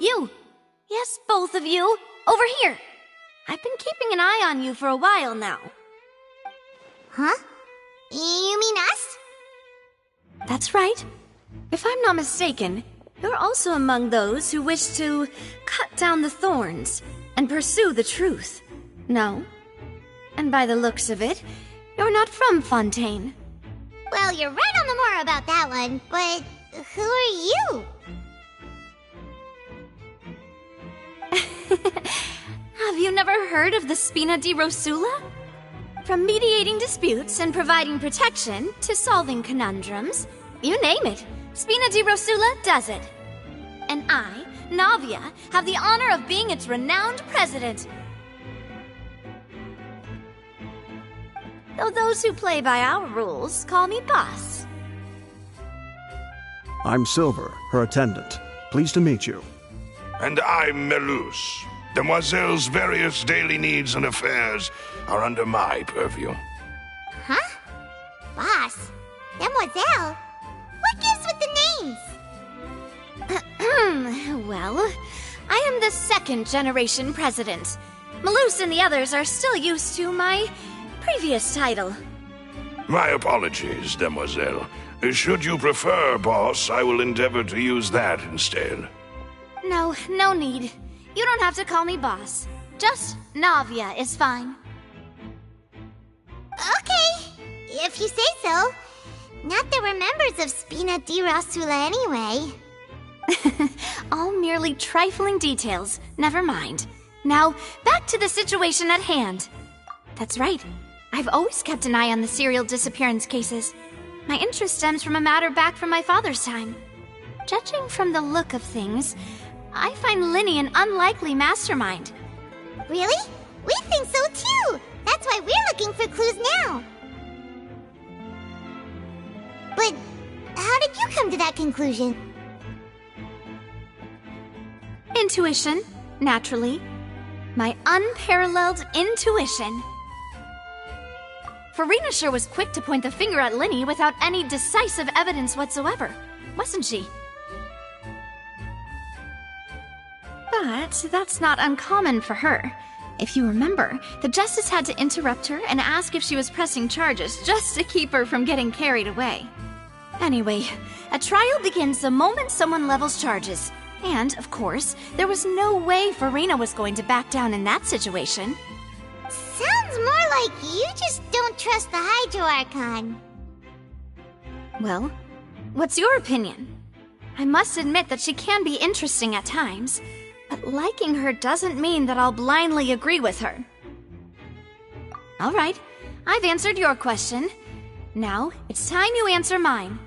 You! Yes, both of you! Over here! I've been keeping an eye on you for a while now. Huh? You mean us? That's right. If I'm not mistaken, you're also among those who wish to cut down the thorns and pursue the truth. No? And by the looks of it, you're not from Fontaine. Well, you're right on the more about that one, but who are you? Have you never heard of the Spina di Rosula? From mediating disputes and providing protection to solving conundrums, you name it, Spina di Rosula does it. And I, Navia, have the honor of being its renowned president. Though those who play by our rules call me boss. I'm Silver, her attendant. Pleased to meet you. And I'm Melus. Demoiselle's various daily needs and affairs are under my purview. Huh? Boss? Demoiselle? What gives with the names? Well, I am the second generation president. Melus and the others are still used to my previous title. My apologies, Demoiselle. Should you prefer, boss, I will endeavor to use that instead. No, no need. You don't have to call me boss. Just Navia is fine. Okay, if you say so. Not that we're members of Spina di Rosula anyway. All merely trifling details. Never mind. Now, back to the situation at hand. That's right. I've always kept an eye on the serial disappearance cases. My interest stems from a matter back from my father's time. Judging from the look of things, I find Linny an unlikely mastermind. Really? We think so too! That's why we're looking for clues now. But how did you come to that conclusion? Intuition, naturally. My unparalleled intuition. Farina sure was quick to point the finger at Linny without any decisive evidence whatsoever, wasn't she? But that's not uncommon for her. If you remember, the Justice had to interrupt her and ask if she was pressing charges just to keep her from getting carried away. Anyway, a trial begins the moment someone levels charges. And, of course, there was no way Farina was going to back down in that situation. Sounds more like you just don't trust the Hydro Archon. Well, what's your opinion? I must admit that she can be interesting at times, but liking her doesn't mean that I'll blindly agree with her. All right, I've answered your question. Now, it's time you answer mine.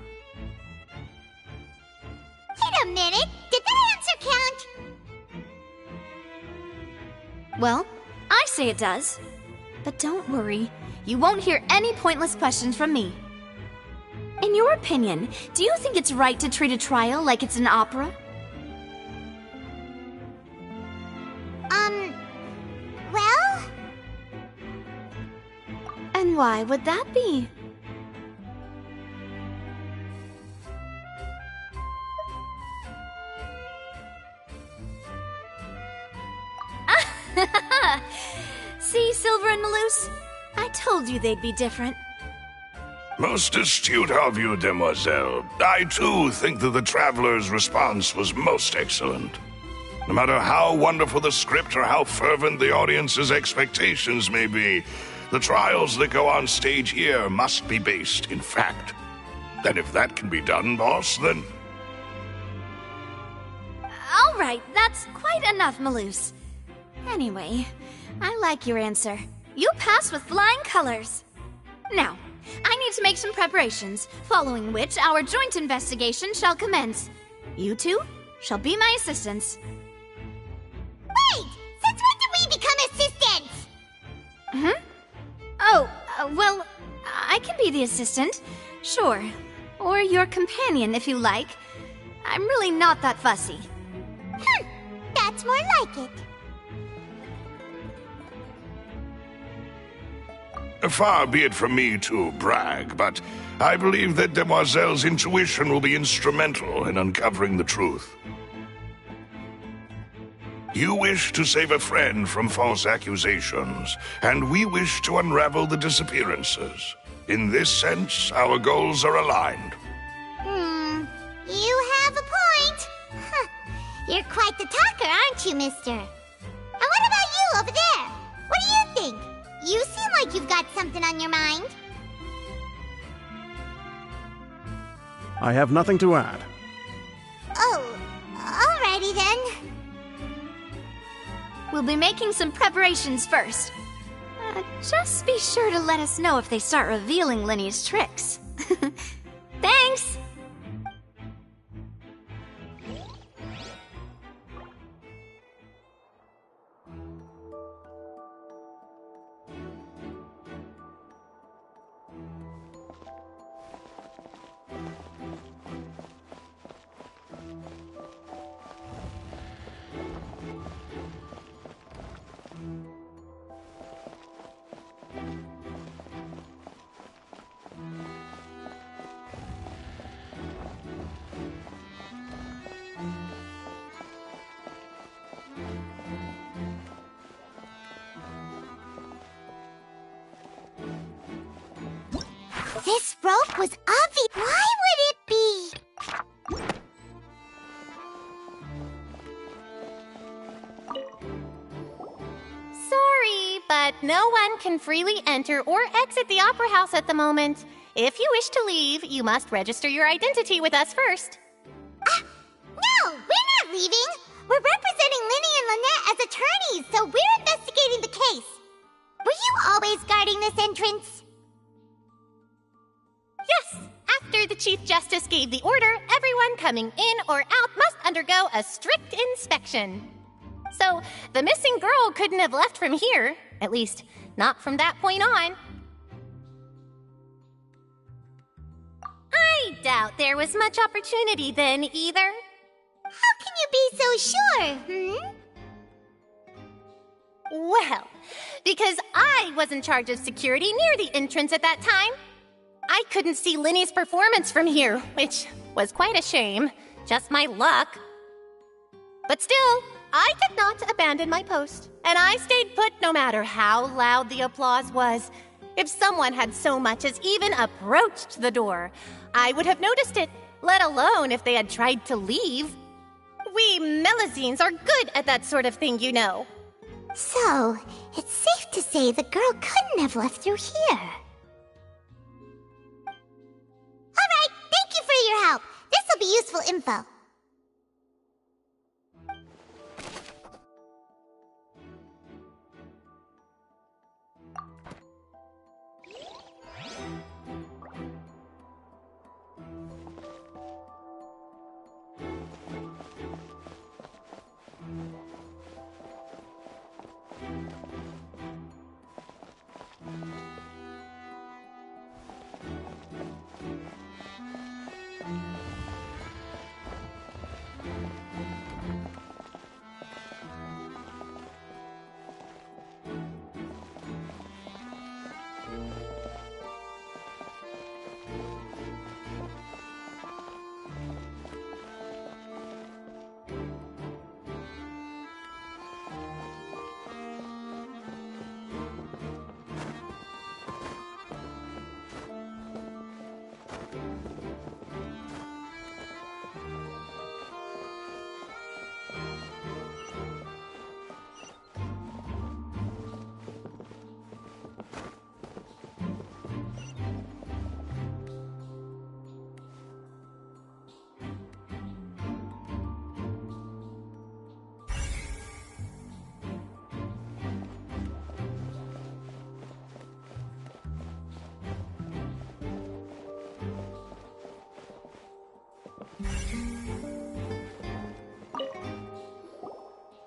Wait a minute! Did that answer count? Well, I say it does. But don't worry, you won't hear any pointless questions from me. In your opinion, do you think it's right to treat a trial like it's an opera? Well? And why would that be? See, Silver and Melus? I told you they'd be different. Most astute of you, Demoiselle. I, too, think that the Traveler's response was most excellent. No matter how wonderful the script or how fervent the audience's expectations may be, the trials that go on stage here must be based in fact. And if that can be done, boss, then... All right, that's quite enough, Melus. Anyway, I like your answer. You pass with flying colors. Now, I need to make some preparations, following which our joint investigation shall commence. You two shall be my assistants. Wait! Since when did we become assistants? Oh, well, I can be the assistant, sure. Or your companion, if you like. I'm really not that fussy. That's more like it. Far be it from me to brag, but I believe that Demoiselle's intuition will be instrumental in uncovering the truth. You wish to save a friend from false accusations, and we wish to unravel the disappearances. In this sense, our goals are aligned. You have a point. Huh. You're quite the talker, aren't you, mister? And what about you over there? What do you think? You seem like you've got something on your mind. I have nothing to add. Oh, alrighty then. We'll be making some preparations first. Just be sure to let us know if they start revealing Linny's tricks. Thanks! This rope was obvious. Why would it be? Sorry, but no one can freely enter or exit the Opera House at the moment. If you wish to leave, you must register your identity with us first. No, we're not leaving. We're representing Linny and Lynette as attorneys, so we're investigating the case. Were you always guarding this entrance? Yes, after the Chief Justice gave the order, everyone coming in or out must undergo a strict inspection. So, the missing girl couldn't have left from here. At least, not from that point on. I doubt there was much opportunity then, either. How can you be so sure, Well, because I was in charge of security near the entrance at that time. I couldn't see Linny's performance from here, which was quite a shame. Just my luck. But still, I did not abandon my post, and I stayed put no matter how loud the applause was. If someone had so much as even approached the door, I would have noticed it, let alone if they had tried to leave. We Melazines are good at that sort of thing, you know. So, it's safe to say the girl couldn't have left through here. Alright, thank you for your help. This'll be useful info.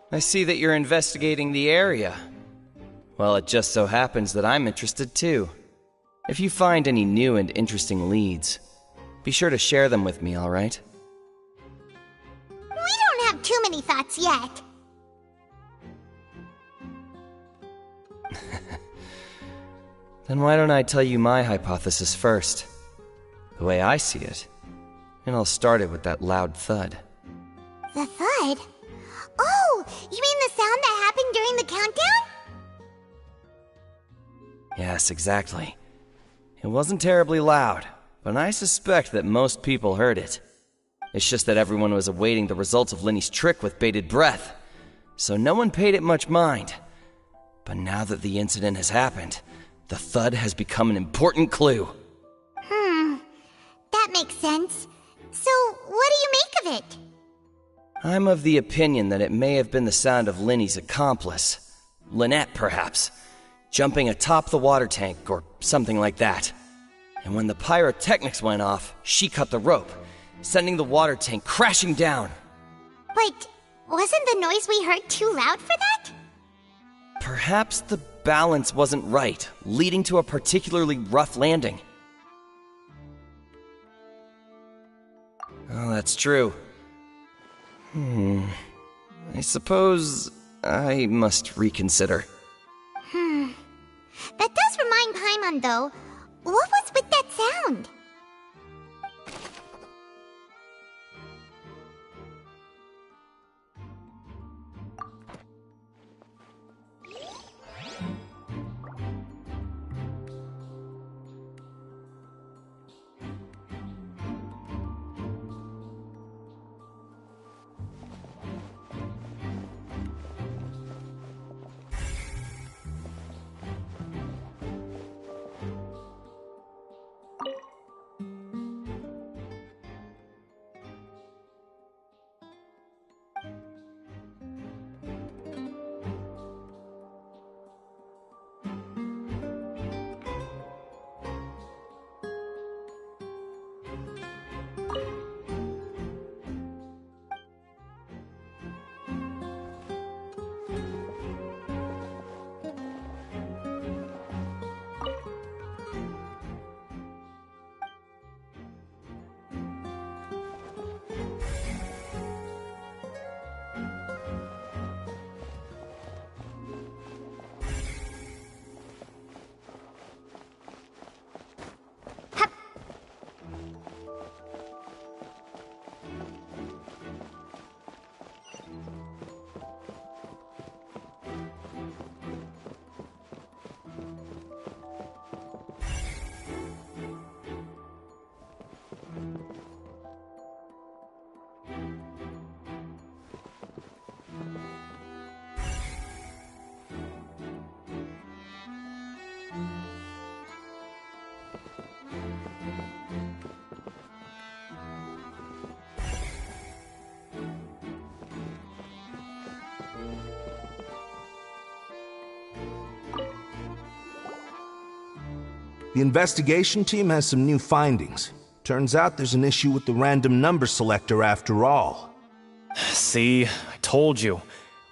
I see that you're investigating the area. Well, it just so happens that I'm interested too. If you find any new and interesting leads, be sure to share them with me, all right? We don't have too many thoughts yet. Then why don't I tell you my hypothesis first? The way I see it. And I'll start it with that loud thud. The thud? Oh, you mean the sound that happened during the countdown? Yes, exactly. It wasn't terribly loud, but I suspect that most people heard it. It's just that everyone was awaiting the results of Linny's trick with bated breath, so no one paid it much mind. But now that the incident has happened, the thud has become an important clue. That makes sense. So, what do you make of it? I'm of the opinion that it may have been the sound of Linny's accomplice. Lynette, perhaps. Jumping atop the water tank or something like that. And when the pyrotechnics went off, she cut the rope, sending the water tank crashing down. But wasn't the noise we heard too loud for that? Perhaps the balance wasn't right, leading to a particularly rough landing. Oh, that's true. I suppose I must reconsider. That does remind Paimon, though. What was with that sound? The investigation team has some new findings. Turns out there's an issue with the random number selector after all. See, I told you.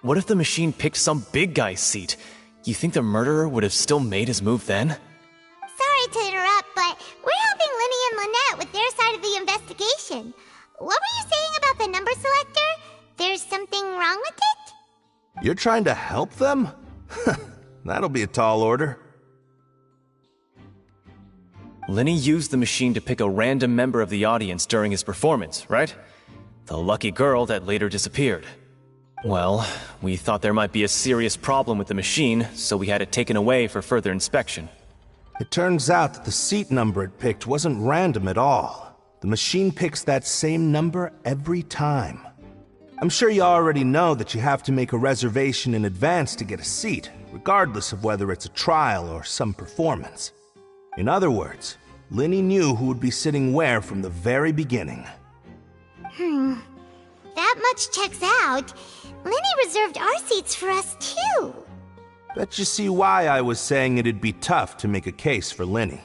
What if the machine picked some big guy's seat? You think the murderer would have still made his move then? Sorry to interrupt, but we're helping Linny and Lynette with their side of the investigation. What were you saying about the number selector? There's something wrong with it? You're trying to help them? That'll be a tall order. Linny used the machine to pick a random member of the audience during his performance, right? The lucky girl that later disappeared. Well, we thought there might be a serious problem with the machine, so we had it taken away for further inspection. It turns out that the seat number it picked wasn't random at all. The machine picks that same number every time. I'm sure you already know that you have to make a reservation in advance to get a seat, regardless of whether it's a trial or some performance. In other words, Linny knew who would be sitting where from the very beginning. That much checks out. Linny reserved our seats for us, too. Bet you see why I was saying it'd be tough to make a case for Linny.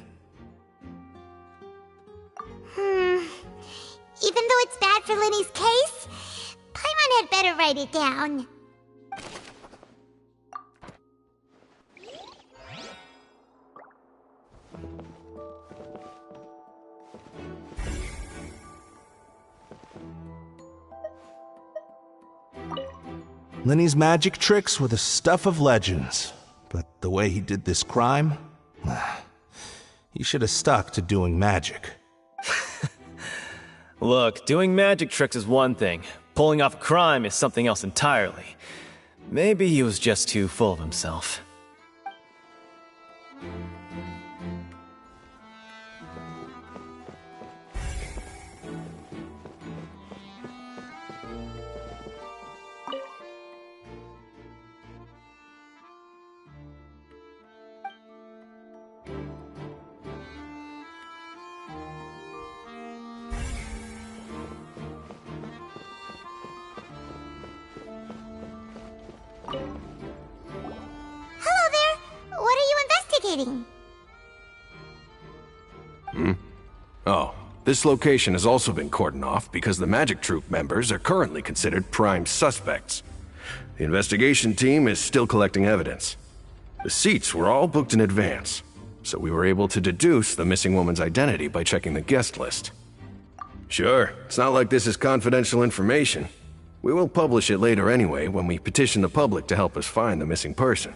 Even though it's bad for Linny's case, Paimon had better write it down. Linny's magic tricks were the stuff of legends, but the way he did this crime, he should have stuck to doing magic. Look, doing magic tricks is one thing. pulling off a crime is something else entirely. Maybe he was just too full of himself. Hello there! What are you investigating? Oh, this location has also been cordoned off because the Magic Troop members are currently considered prime suspects. The investigation team is still collecting evidence. The seats were all booked in advance, so we were able to deduce the missing woman's identity by checking the guest list. Sure, it's not like this is confidential information. We will publish it later anyway when we petition the public to help us find the missing person.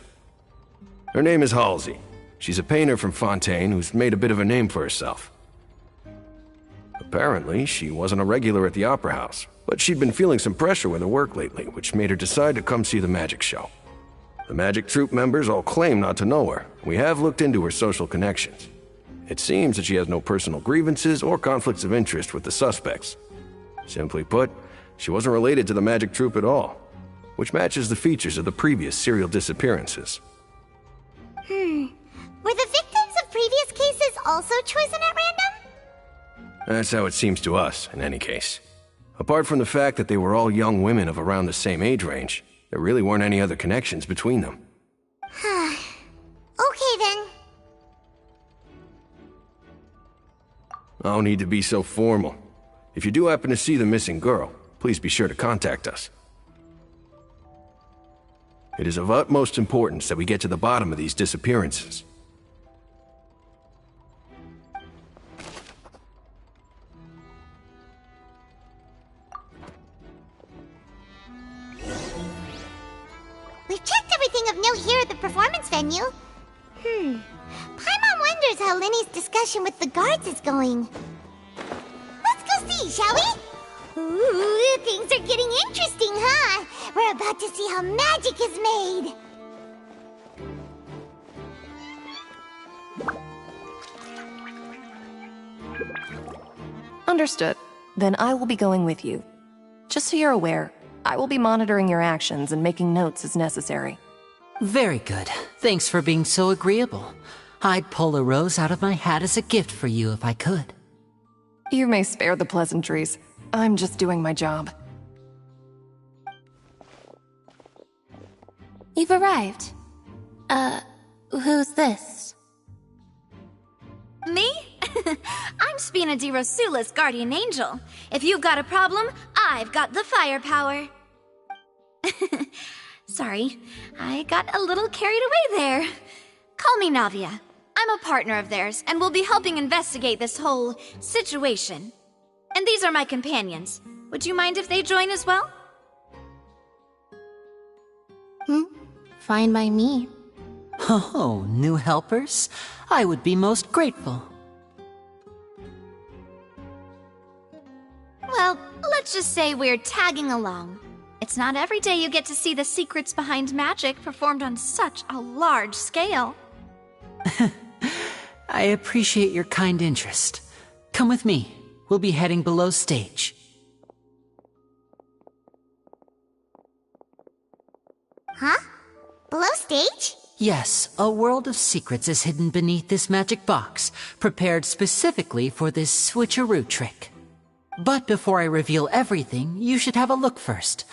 Her name is Halsey. She's a painter from Fontaine who's made a bit of a name for herself. Apparently, she wasn't a regular at the Opera House, but she'd been feeling some pressure with her work lately, which made her decide to come see the magic show. The Magic Troop members all claim not to know her. We have looked into her social connections. It seems that she has no personal grievances or conflicts of interest with the suspects. Simply put, she wasn't related to the Magic Troop at all, which matches the features of the previous serial disappearances. Were the victims of previous cases also chosen at random? That's how it seems to us, in any case. Apart from the fact that they were all young women of around the same age range, there really weren't any other connections between them. Okay then. No need to be so formal. If you do happen to see the missing girl, please be sure to contact us. It is of utmost importance that we get to the bottom of these disappearances. We've checked everything of note here at the performance venue. Paimon wonders how Linny's discussion with the guards is going. Let's go see, shall we? Ooh, things are getting interesting, huh? We're about to see how magic is made. Understood. Then I will be going with you. Just so you're aware, I will be monitoring your actions and making notes as necessary. Very good. Thanks for being so agreeable. I'd pull a rose out of my hat as a gift for you if I could. You may spare the pleasantries. I'm just doing my job. You've arrived. Who's this? Me? I'm Spina di Rosula's guardian angel. If you've got a problem, I've got the firepower. Sorry, I got a little carried away there. Call me Navia. I'm a partner of theirs, and will be helping investigate this whole situation. And these are my companions. Would you mind if they join as well? Fine by me. Oh, new helpers? I would be most grateful. Well, let's just say we're tagging along. It's not every day you get to see the secrets behind magic performed on such a large scale. I appreciate your kind interest. Come with me. We'll be heading below stage. Huh? Below stage? Yes, a world of secrets is hidden beneath this magic box, prepared specifically for this switcheroo trick. But before I reveal everything, you should have a look first.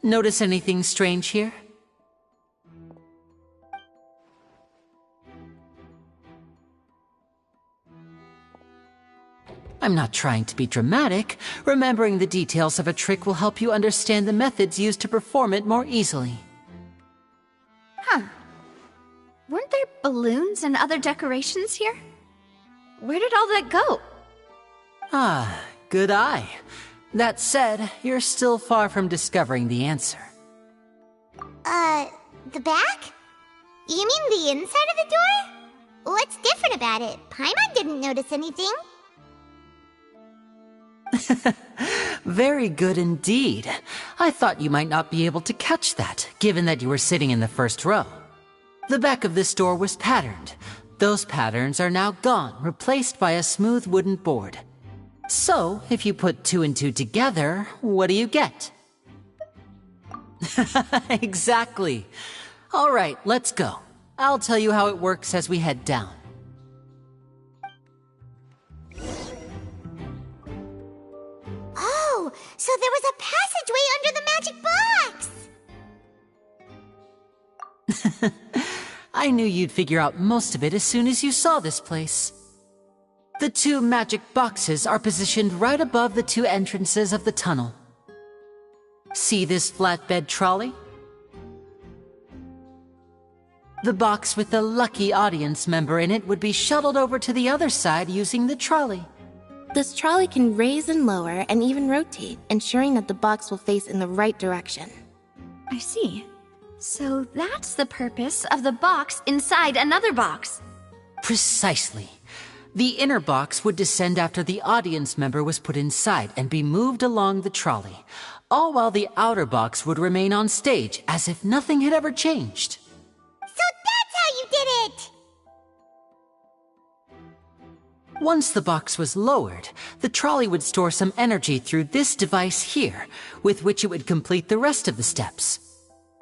Notice anything strange here? I'm not trying to be dramatic. Remembering the details of a trick will help you understand the methods used to perform it more easily. Huh. Weren't there balloons and other decorations here? Where did all that go? Ah, good eye. That said, you're still far from discovering the answer. The back? You mean the inside of the door? What's different about it? Paimon didn't notice anything. Very good indeed. I thought you might not be able to catch that, given that you were sitting in the first row. The back of this door was patterned. Those patterns are now gone, replaced by a smooth wooden board. So, if you put 2 and 2 together, what do you get? Exactly. All right, let's go. I'll tell you how it works as we head down. Oh, so there was a passageway under the magic box! I knew you'd figure out most of it as soon as you saw this place. The 2 magic boxes are positioned right above the 2 entrances of the tunnel. See this flatbed trolley? The box with the lucky audience member in it would be shuttled over to the other side using the trolley. This trolley can raise and lower and even rotate, ensuring that the box will face in the right direction. I see. So that's the purpose of the box inside another box. Precisely. The inner box would descend after the audience member was put inside and be moved along the trolley, all while the outer box would remain on stage as if nothing had ever changed. So that's how you did it! Once the box was lowered, the trolley would store some energy through this device here, with which it would complete the rest of the steps.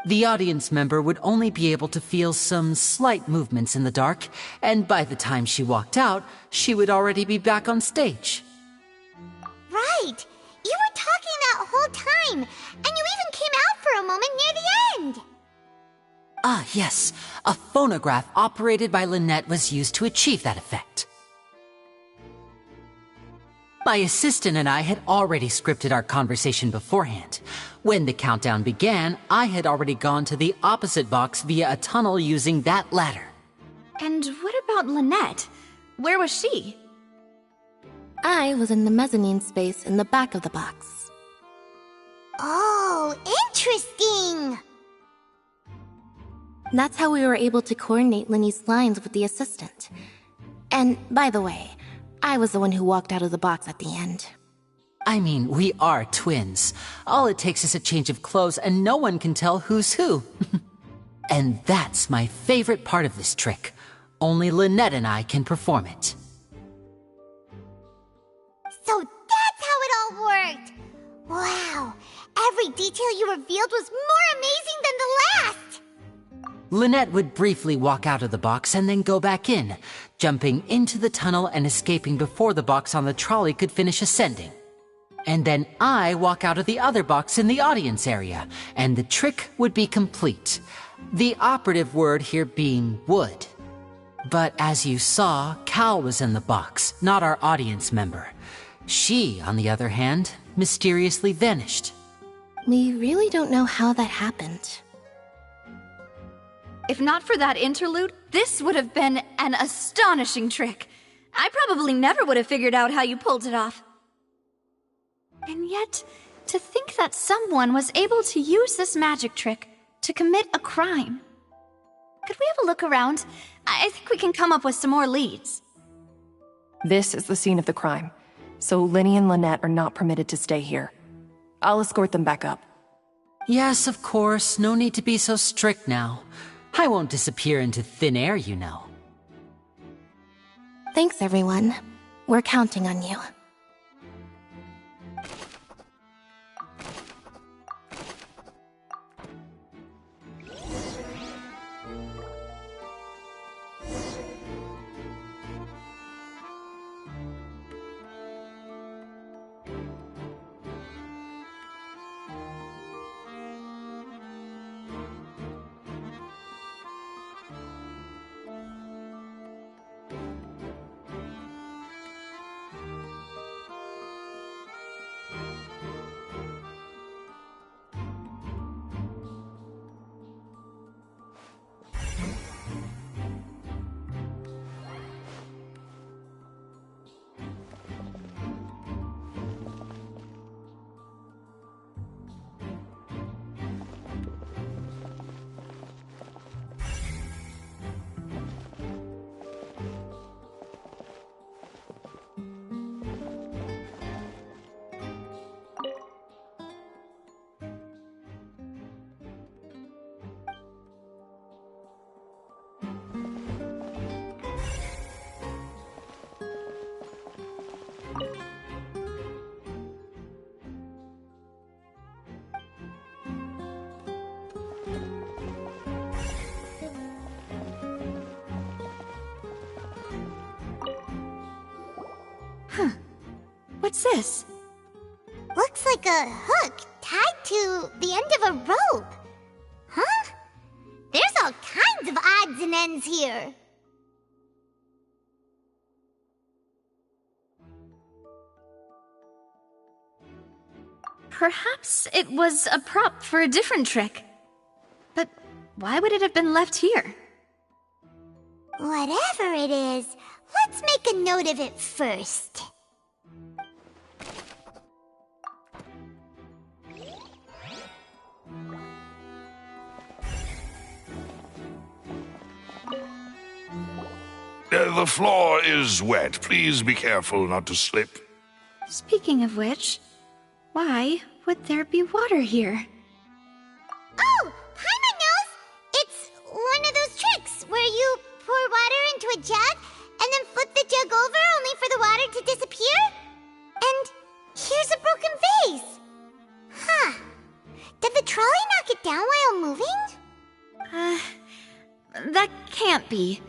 The audience member would only be able to feel some slight movements in the dark, and by the time she walked out, she would already be back on stage. Right! You were talking that whole time, and you even came out for a moment near the end! Ah, yes. A phonograph operated by Lynette was used to achieve that effect. My assistant and I had already scripted our conversation beforehand. When the countdown began, I had already gone to the opposite box via a tunnel using that ladder. And what about Lynette? Where was she? I was in the mezzanine space in the back of the box. Oh, interesting! That's how we were able to coordinate Linny's lines with the assistant. And, by the way, I was the one who walked out of the box at the end. I mean, we are twins. All it takes is a change of clothes and no one can tell who's who. And that's my favorite part of this trick. Only Lynette and I can perform it. So that's how it all worked! Wow! Every detail you revealed was more amazing than the last! Lynette would briefly walk out of the box and then go back in, jumping into the tunnel and escaping before the box on the trolley could finish ascending. And then I walk out of the other box in the audience area, and the trick would be complete. The operative word here being would. But as you saw, Cal was in the box, not our audience member. She, on the other hand, mysteriously vanished. We really don't know how that happened. If not for that interlude, this would have been an astonishing trick. I probably never would have figured out how you pulled it off. And yet, to think that someone was able to use this magic trick to commit a crime. Could we have a look around? I think we can come up with some more leads. This is the scene of the crime, so Linny and Lynette are not permitted to stay here. I'll escort them back up. Yes, of course. No need to be so strict now. I won't disappear into thin air, you know. Thanks, everyone. We're counting on you. What's this? Looks like a hook tied to the end of a rope. Huh? There's all kinds of odds and ends here. Perhaps it was a prop for a different trick. But why would it have been left here? Whatever it is, let's make a note of it first. The floor is wet. Please be careful not to slip. Speaking of which, why would there be water here? Oh, Paimon knows! It's one of those tricks where you pour water into a jug and then flip the jug over only for the water to disappear? And here's a broken vase. Huh. Did the trolley knock it down while moving? That can't be.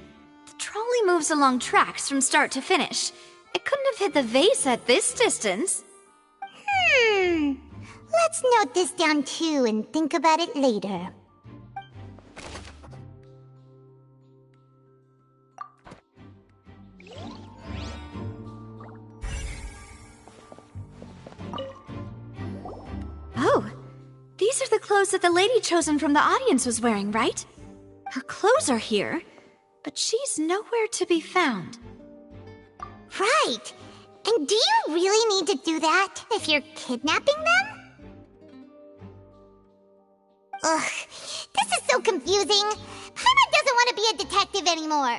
The trolley moves along tracks from start to finish. It couldn't have hit the vase at this distance. Let's note this down too and think about it later. Oh, these are the clothes that the lady chosen from the audience was wearing, right? Her clothes are here, but she's nowhere to be found. Right. And do you really need to do that if you're kidnapping them? Ugh, this is so confusing. Paimon doesn't want to be a detective anymore.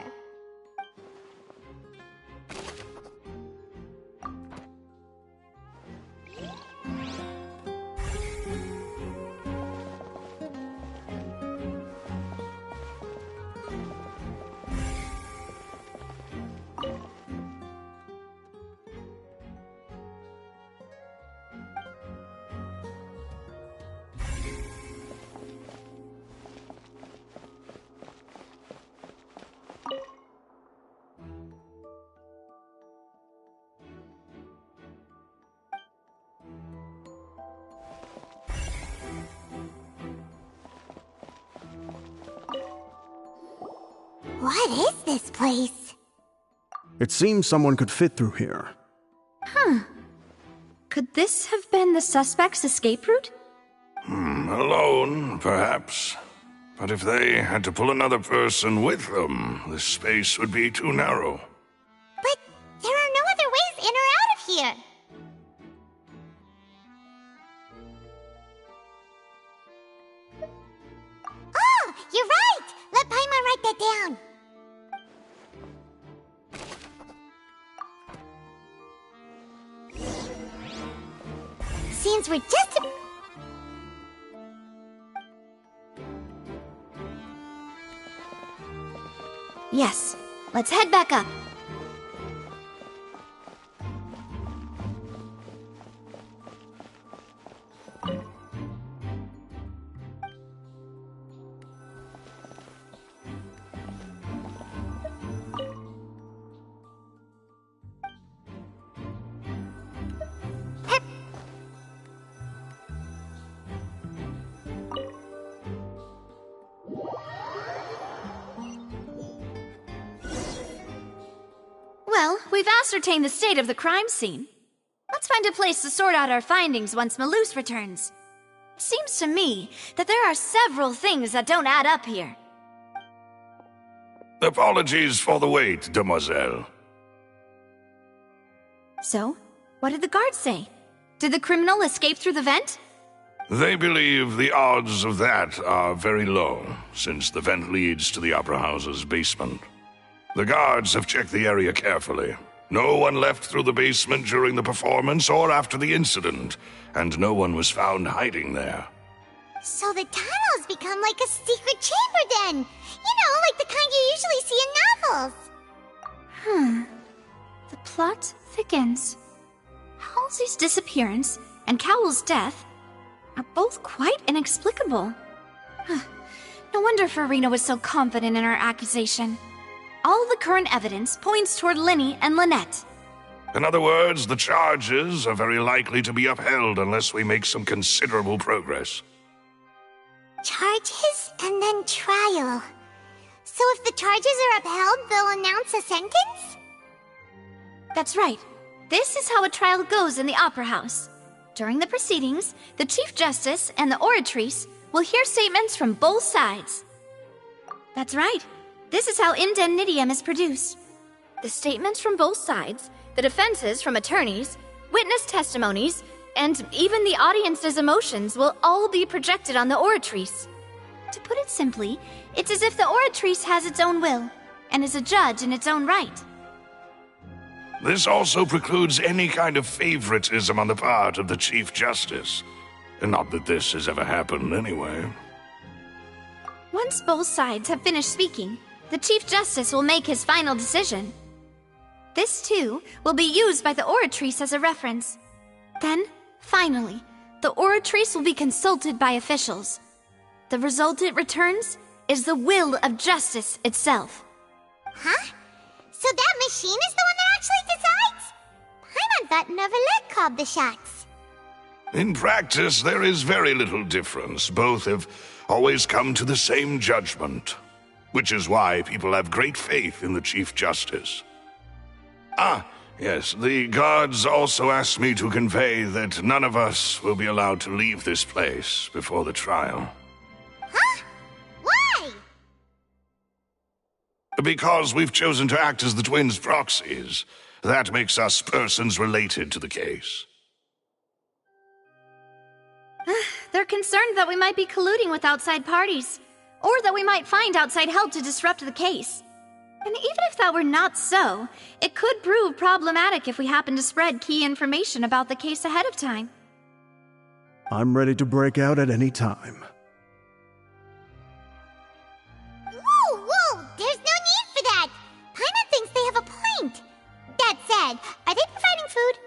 What is this place? It seems someone could fit through here. Could this have been the suspect's escape route? Alone, perhaps. But if they had to pull another person with them, the space would be too narrow. But there are no other ways in or out of here. Oh, you're right! Let Paimon write that down. Seems we're just Yes, let's head back up. Well, we've ascertained the state of the crime scene. Let's find a place to sort out our findings once Malus returns. It seems to me that there are several things that don't add up here. Apologies for the wait, demoiselle. So, what did the guards say? Did the criminal escape through the vent? They believe the odds of that are very low, since the vent leads to the Opera House's basement. The guards have checked the area carefully. No one left through the basement during the performance or after the incident, and no one was found hiding there. So the tunnels become like a secret chamber then! You know, like the kind you usually see in novels! The plot thickens. Halsey's disappearance and Cowell's death are both quite inexplicable. No wonder Farina was so confident in her accusation. All the current evidence points toward Linny and Lynette. In other words, the charges are very likely to be upheld unless we make some considerable progress. Charges and then trial. So if the charges are upheld, they'll announce a sentence? That's right. This is how a trial goes in the Opera House. During the proceedings, the Chief Justice and the Oratrice will hear statements from both sides. That's right. This is how indemnitium is produced. The statements from both sides, the defenses from attorneys, witness testimonies, and even the audience's emotions will all be projected on the Oratrice. To put it simply, it's as if the Oratrice has its own will, and is a judge in its own right. This also precludes any kind of favoritism on the part of the Chief Justice. Not that this has ever happened anyway. Once both sides have finished speaking, the Chief Justice will make his final decision. This, too, will be used by the Oratrice as a reference. Then, finally, the Oratrice will be consulted by officials. The result it returns is the will of justice itself. Huh? So that machine is the one that actually decides? Paimon thought Neverlet called the shots. In practice, there is very little difference. Both have always come to the same judgment, which is why people have great faith in the Chief Justice. Ah, yes, the guards also asked me to convey that none of us will be allowed to leave this place before the trial. Huh? Why? Because we've chosen to act as the twins' proxies. That makes us persons related to the case. They're concerned that we might be colluding with outside parties, or that we might find outside help to disrupt the case. And even if that were not so, it could prove problematic if we happen to spread key information about the case ahead of time. I'm ready to break out at any time. Whoa! There's no need for that! Paimon thinks they have a point. That said, are they providing food?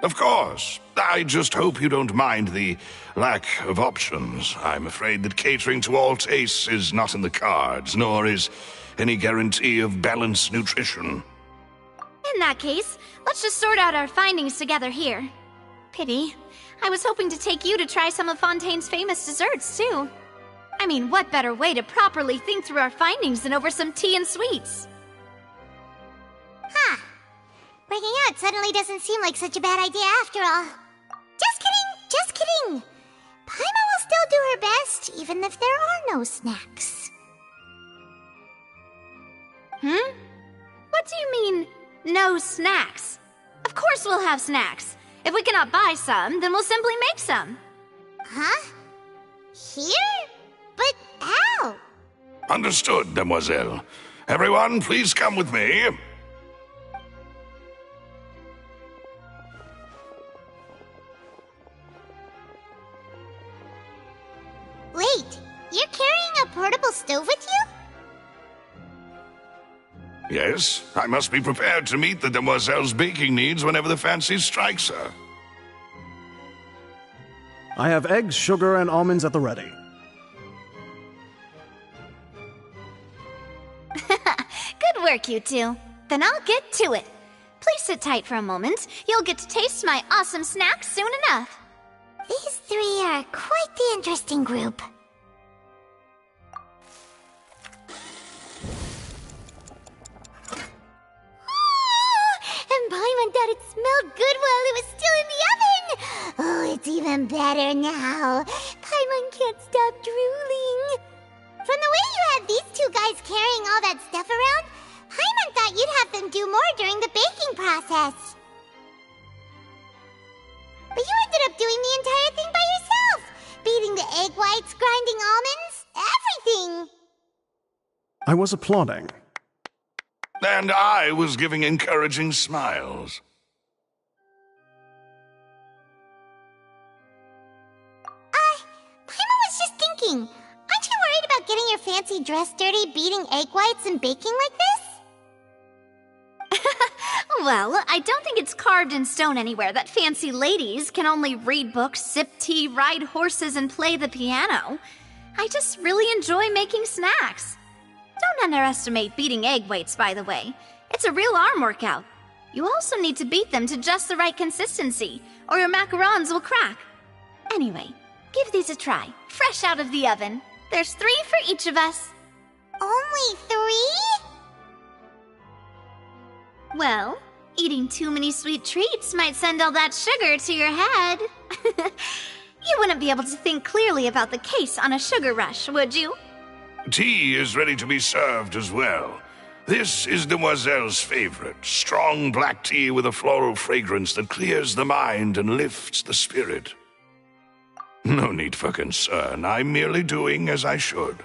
Of course. I just hope you don't mind the lack of options. I'm afraid that catering to all tastes is not in the cards, nor is any guarantee of balanced nutrition. In that case, let's just sort out our findings together here. Pity. I was hoping to take you to try some of Fontaine's famous desserts, too. I mean, what better way to properly think through our findings than over some tea and sweets? Huh. Breaking out suddenly doesn't seem like such a bad idea after all. Just kidding! Paimon will still do her best, even if there are no snacks. What do you mean, no snacks? Of course we'll have snacks. If we cannot buy some, then we'll simply make some. Huh? Here? But how? Understood, Demoiselle. Everyone, please come with me. Wait, you're carrying a portable stove with you? Yes, I must be prepared to meet the Demoiselle's baking needs whenever the fancy strikes her. I have eggs, sugar, and almonds at the ready. Good work, you two. Then I'll get to it. Please sit tight for a moment. You'll get to taste my awesome snacks soon enough. These three are quite the interesting group. And Paimon thought it smelled good while it was still in the oven! Oh, it's even better now. Paimon can't stop drooling. From the way you had these two guys carrying all that stuff around, Paimon thought you'd have them do more during the baking process. But you ended up doing the entire thing by yourself! Beating the egg whites, grinding almonds, everything! I was applauding. And I was giving encouraging smiles. Paimon was just thinking, aren't you worried about getting your fancy dress dirty, beating egg whites, and baking like this? Well, I don't think it's carved in stone anywhere that fancy ladies can only read books, sip tea, ride horses, and play the piano. I just really enjoy making snacks. Don't underestimate beating egg weights, by the way. It's a real arm workout. You also need to beat them to just the right consistency, or your macarons will crack. Anyway, give these a try, fresh out of the oven. There's 3 for each of us. Only 3? Well, eating too many sweet treats might send all that sugar to your head. You wouldn't be able to think clearly about the case on a sugar rush, would you? Tea is ready to be served as well. This is Demoiselle's favorite, strong black tea with a floral fragrance that clears the mind and lifts the spirit. No need for concern. I'm merely doing as I should.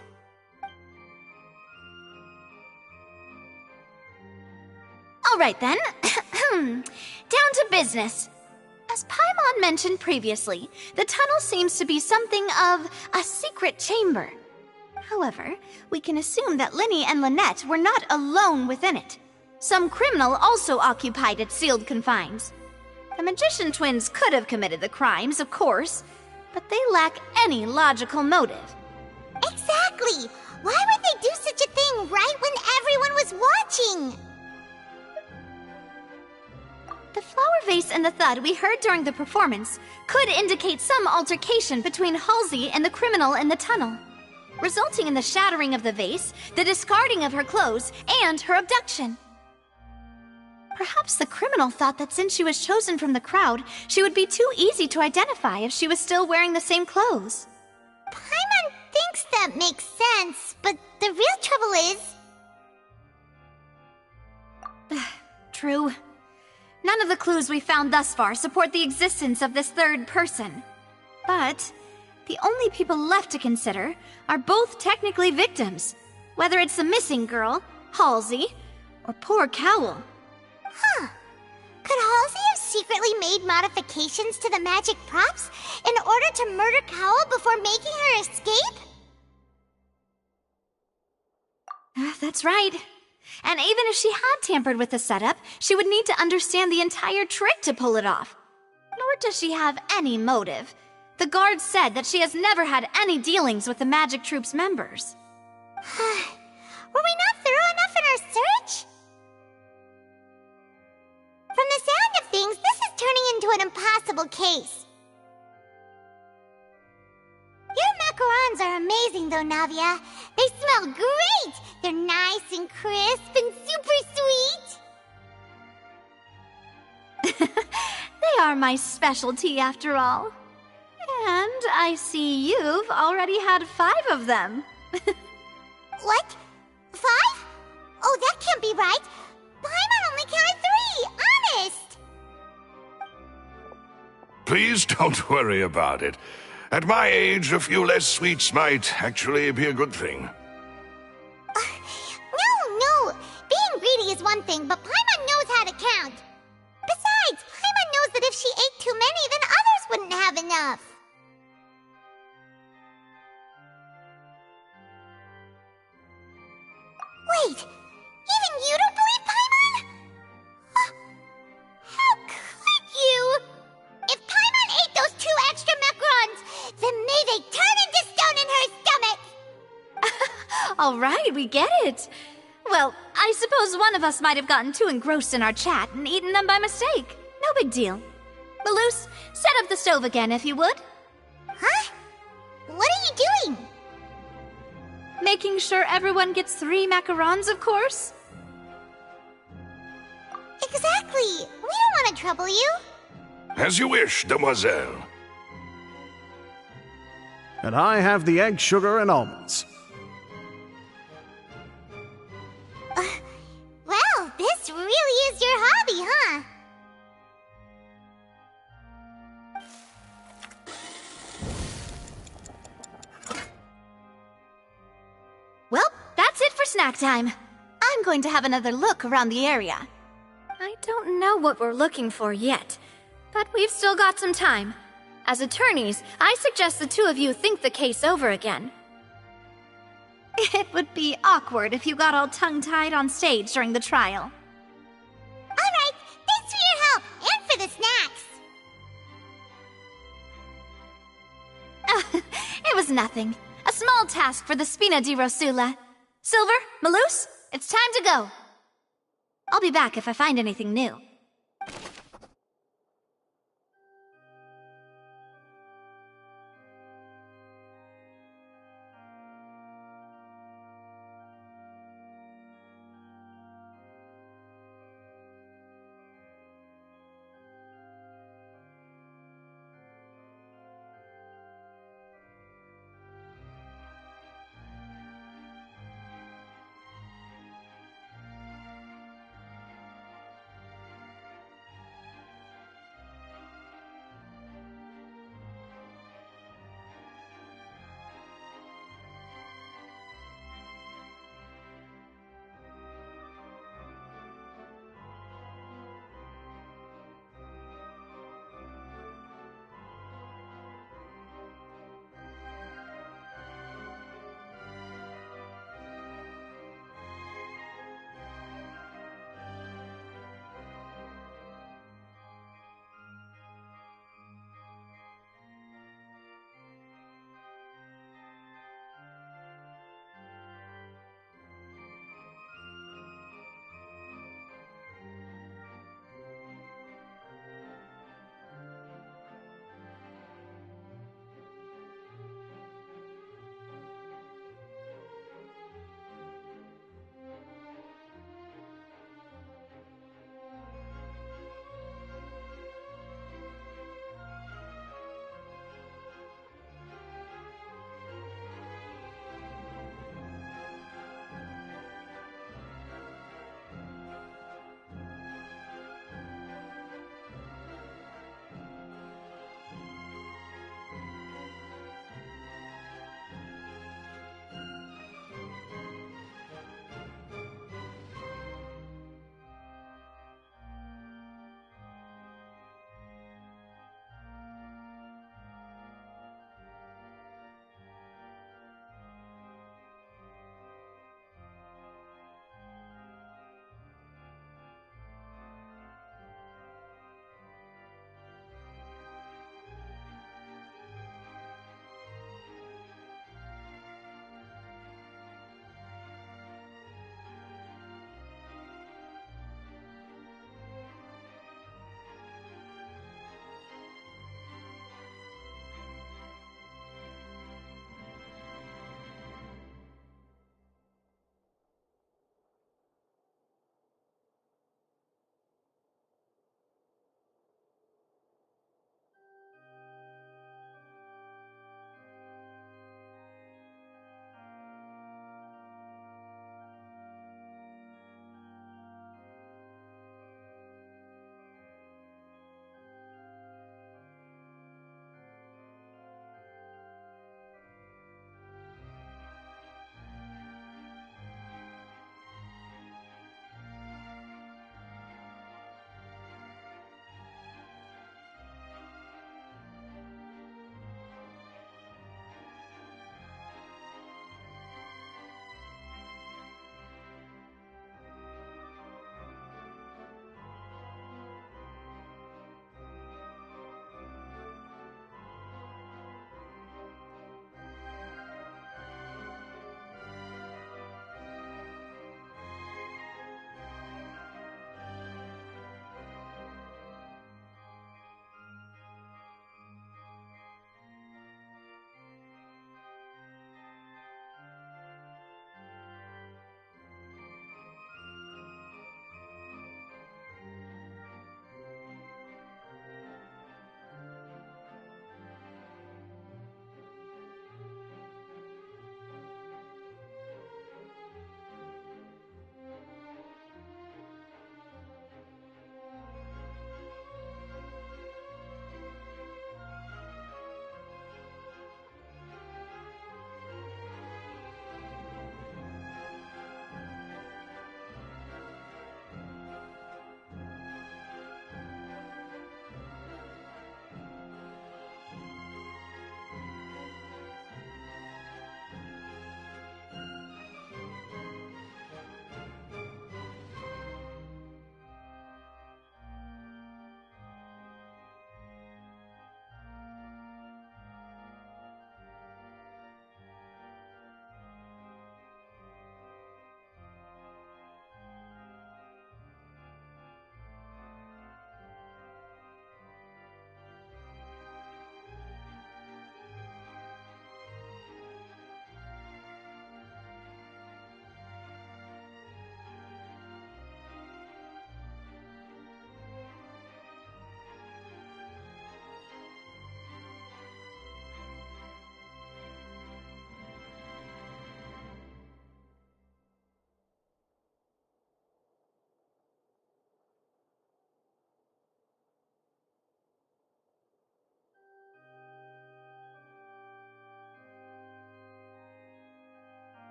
All right then. Down to business. As Paimon mentioned previously, the tunnel seems to be something of a secret chamber. However, we can assume that Linny and Lynette were not alone within it. Some criminal also occupied its sealed confines. The magician twins could have committed the crimes, of course, but they lack any logical motive. Exactly! Why would they do such a thing right when everyone was watching? The flower vase and the thud we heard during the performance could indicate some altercation between Halsey and the criminal in the tunnel, resulting in the shattering of the vase, the discarding of her clothes, and her abduction. Perhaps the criminal thought that since she was chosen from the crowd, she would be too easy to identify if she was still wearing the same clothes. Paimon thinks that makes sense, but the real trouble is... True. None of the clues we found thus far support the existence of this third person. But the only people left to consider are both technically victims, whether it's the missing girl, Halsey, or poor Cowell. Huh. Could Halsey have secretly made modifications to the magic props in order to murder Cowell before making her escape? That's right. And even if she had tampered with the setup, she would need to understand the entire trick to pull it off. Nor does she have any motive. The guards said that she has never had any dealings with the Magic Troop's members. Were we not thorough enough in our search? From the sound of things, this is turning into an impossible case. Your macarons are amazing, though, Navia. They smell great! They're nice and crisp and super sweet! They are my specialty, after all. And I see you've already had 5 of them. What? 5? Oh, that can't be right. Paimon only counted 3, honest! Please don't worry about it. At my age, a few less sweets might actually be a good thing. No. Being greedy is one thing, but Paimon knows how to count. Besides, Paimon knows that if she ate too many, then others wouldn't have enough. Wait, even you don't believe Paimon? How could you? If Paimon ate those 2 extra macarons, then may they turn into stone in her stomach! All right, we get it. Well, I suppose one of us might have gotten too engrossed in our chat and eaten them by mistake. No big deal. Maloose, set up the stove again if you would. Huh? What are you doing? Making sure everyone gets 3 macarons, of course. Exactly. We don't want to trouble you. As you wish, demoiselle. And I have the egg, sugar, and almonds. Well, this really is your hobby, huh? Well, that's it for snack time. I'm going to have another look around the area. I don't know what we're looking for yet, but we've still got some time. As attorneys, I suggest the 2 of you think the case over again. It would be awkward if you got all tongue-tied on stage during the trial. All right, thanks for your help, and for the snacks. It was nothing. A small task for the Spina di Rosula. Silver, Maloose, it's time to go. I'll be back if I find anything new.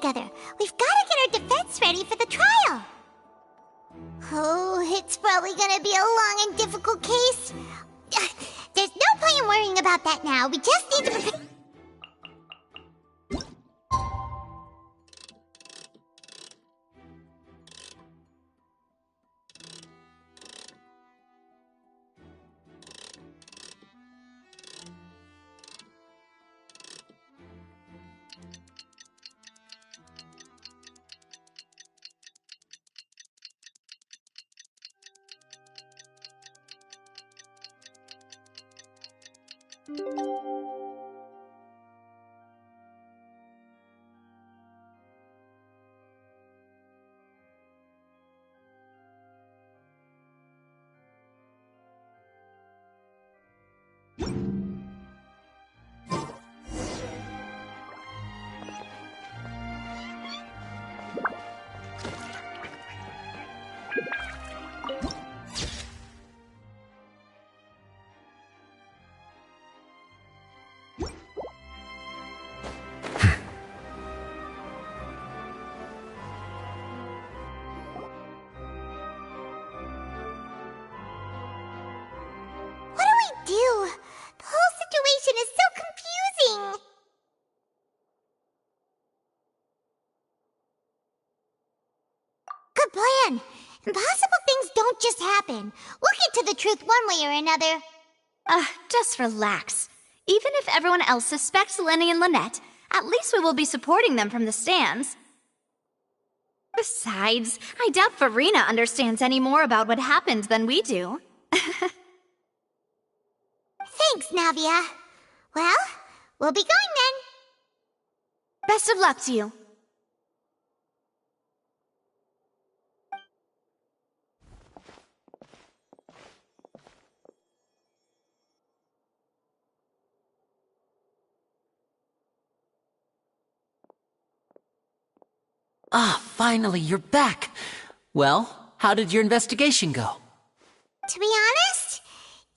together. We've gotta get our defense ready for the trial. Oh, it's probably gonna be a long and difficult case. There's no point in worrying about that now. We just need to prepare. Do? The whole situation is so confusing. Good plan. Impossible things don't just happen. We'll get to the truth one way or another. Just relax. Even if everyone else suspects Lenny and Lynette, at least we will be supporting them from the stands. Besides, I doubt Farina understands any more about what happened than we do. Thanks, Navia. Well, we'll be going then. Best of luck to you. Ah, finally, you're back. Well, how did your investigation go? To be honest,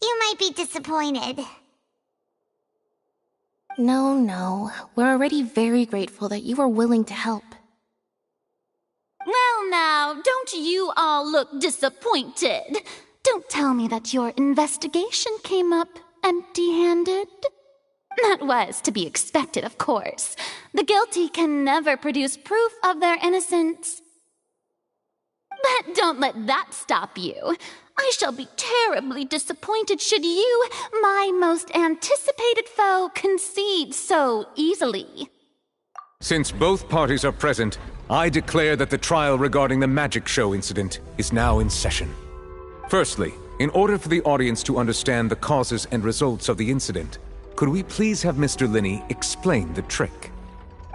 you might be disappointed. No. We're already very grateful that you were willing to help. Well now, don't you all look disappointed. Don't tell me that your investigation came up empty-handed. That was to be expected, of course. The guilty can never produce proof of their innocence. But don't let that stop you. I shall be terribly disappointed should you, my most anticipated foe, concede so easily. Since both parties are present, I declare that the trial regarding the magic show incident is now in session. Firstly, in order for the audience to understand the causes and results of the incident, could we please have Mr. Linney explain the trick?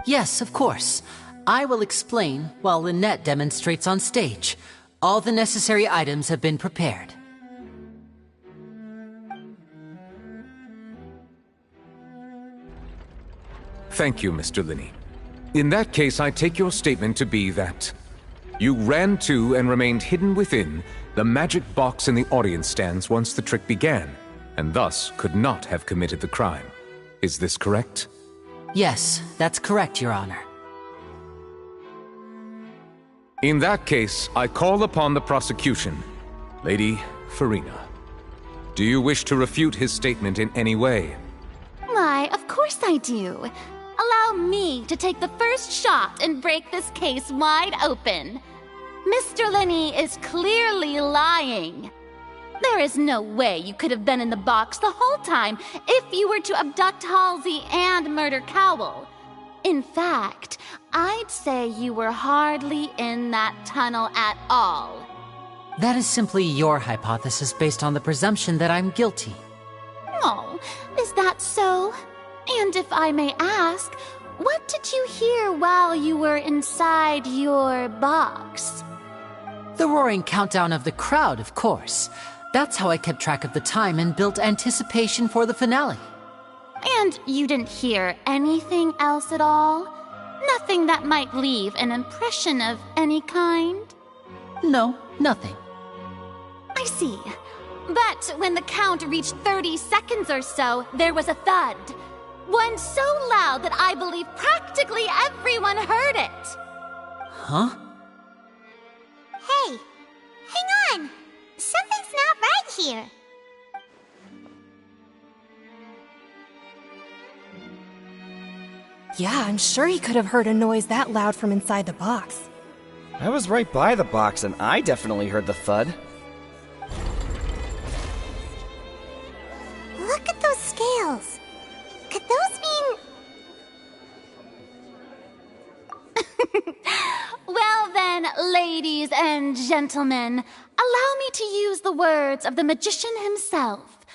Yes, of course. I will explain while Lynette demonstrates on stage. All the necessary items have been prepared. Thank you, Mr. Linney. In that case, I take your statement to be that you ran to and remained hidden within the magic box in the audience stands once the trick began, and thus could not have committed the crime. Is this correct? Yes, that's correct, Your Honor. In that case, I call upon the prosecution. Lady Farina, do you wish to refute his statement in any way? Why, of course I do. Allow me to take the first shot and break this case wide open. Mr. Linney is clearly lying. There is no way you could have been in the box the whole time if you were to abduct Halsey and murder Cowell. In fact, I'd say you were hardly in that tunnel at all. That is simply your hypothesis based on the presumption that I'm guilty. Oh, is that so? And if I may ask, what did you hear while you were inside your box? The roaring countdown of the crowd, of course. That's how I kept track of the time and built anticipation for the finale. And you didn't hear anything else at all? Nothing that might leave an impression of any kind? No, nothing. I see. But when the count reached 30 seconds or so, there was a thud. One so loud that I believe practically everyone heard it. Huh? Hey, hang on! Something's not right here. Yeah, I'm sure he could have heard a noise that loud from inside the box. I was right by the box and I definitely heard the thud. Look at those scales. Could those mean... Well then, ladies and gentlemen, allow me to use the words of the magician himself.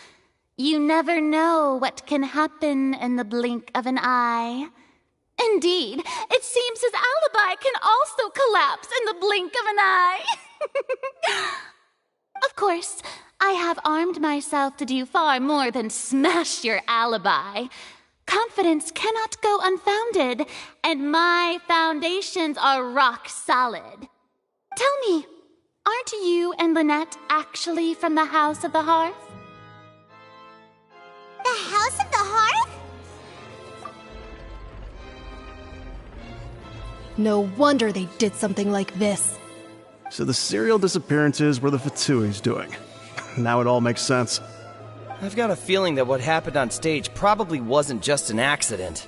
You never know what can happen in the blink of an eye. Indeed, it seems his alibi can also collapse in the blink of an eye. Of course, I have armed myself to do far more than smash your alibi. Confidence cannot go unfounded, and my foundations are rock solid. Tell me, aren't you and Lynette actually from the House of the Hearth? The House of the Hearth? No wonder they did something like this. So the serial disappearances were the Fatsui's doing. Now it all makes sense. I've got a feeling that what happened on stage probably wasn't just an accident.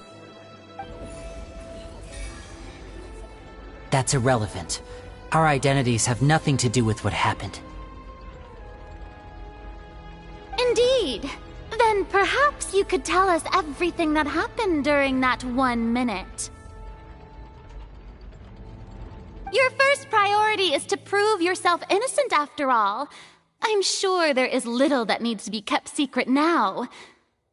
That's irrelevant. Our identities have nothing to do with what happened. Indeed. Then perhaps you could tell us everything that happened during that 1 minute. Your first priority is to prove yourself innocent after all. I'm sure there is little that needs to be kept secret now.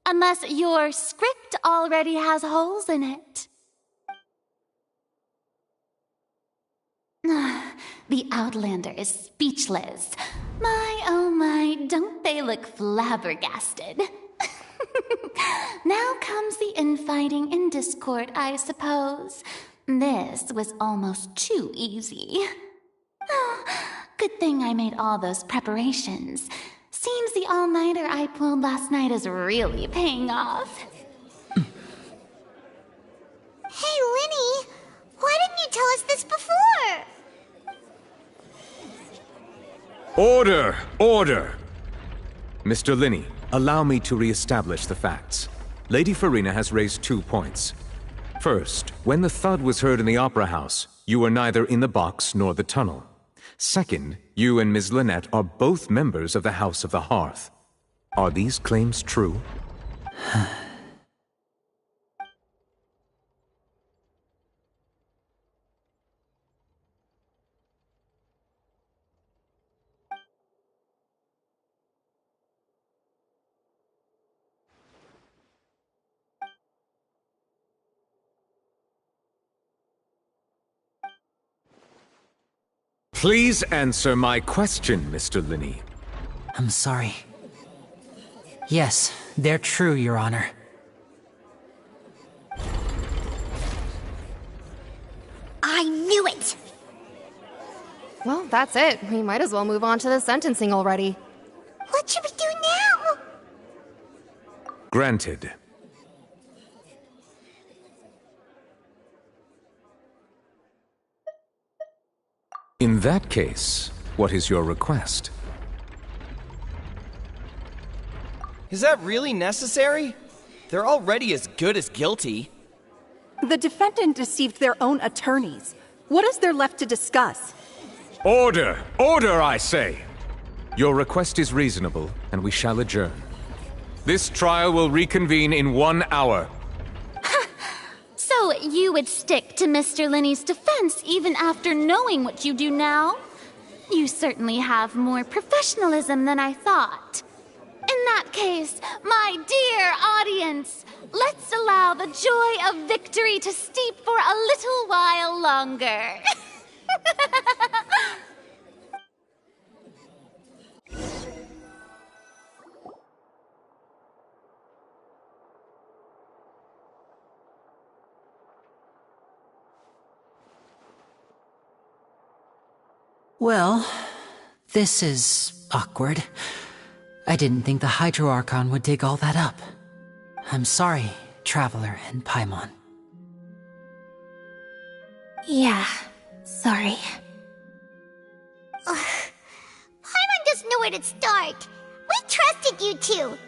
Unless your script already has holes in it. The Outlander is speechless. My, oh my, don't they look flabbergasted? Now comes the infighting and discord, I suppose. This was almost too easy. Good thing I made all those preparations. Seems the all-nighter I pulled last night is really paying off. Hey, Linny! Why didn't you tell us this before? Order! Order! Mr. Linney, allow me to re-establish the facts. Lady Farina has raised 2 points. First, when the thud was heard in the Opera House, you were neither in the box nor the tunnel. Second, you and Ms. Lynette are both members of the House of the Hearth. Are these claims true? Please answer my question, Mr. Linney. I'm sorry. Yes, they're true, Your Honor. I knew it! Well, that's it. We might as well move on to the sentencing already. What should we do now? Granted. In that case, what is your request? Is that really necessary? They're already as good as guilty. The defendant deceived their own attorneys. What is there left to discuss? Order! Order, I say! Your request is reasonable, and we shall adjourn. This trial will reconvene in 1 hour. So you would stick to Mr. Linney's defense even after knowing what you do now? You certainly have more professionalism than I thought. In that case, my dear audience, let's allow the joy of victory to steep for a little while longer. Well, this is awkward. I didn't think the Hydro Archon would dig all that up. I'm sorry. Traveler and Paimon. Yeah, sorry. Paimon doesn't know where to start. We trusted you two.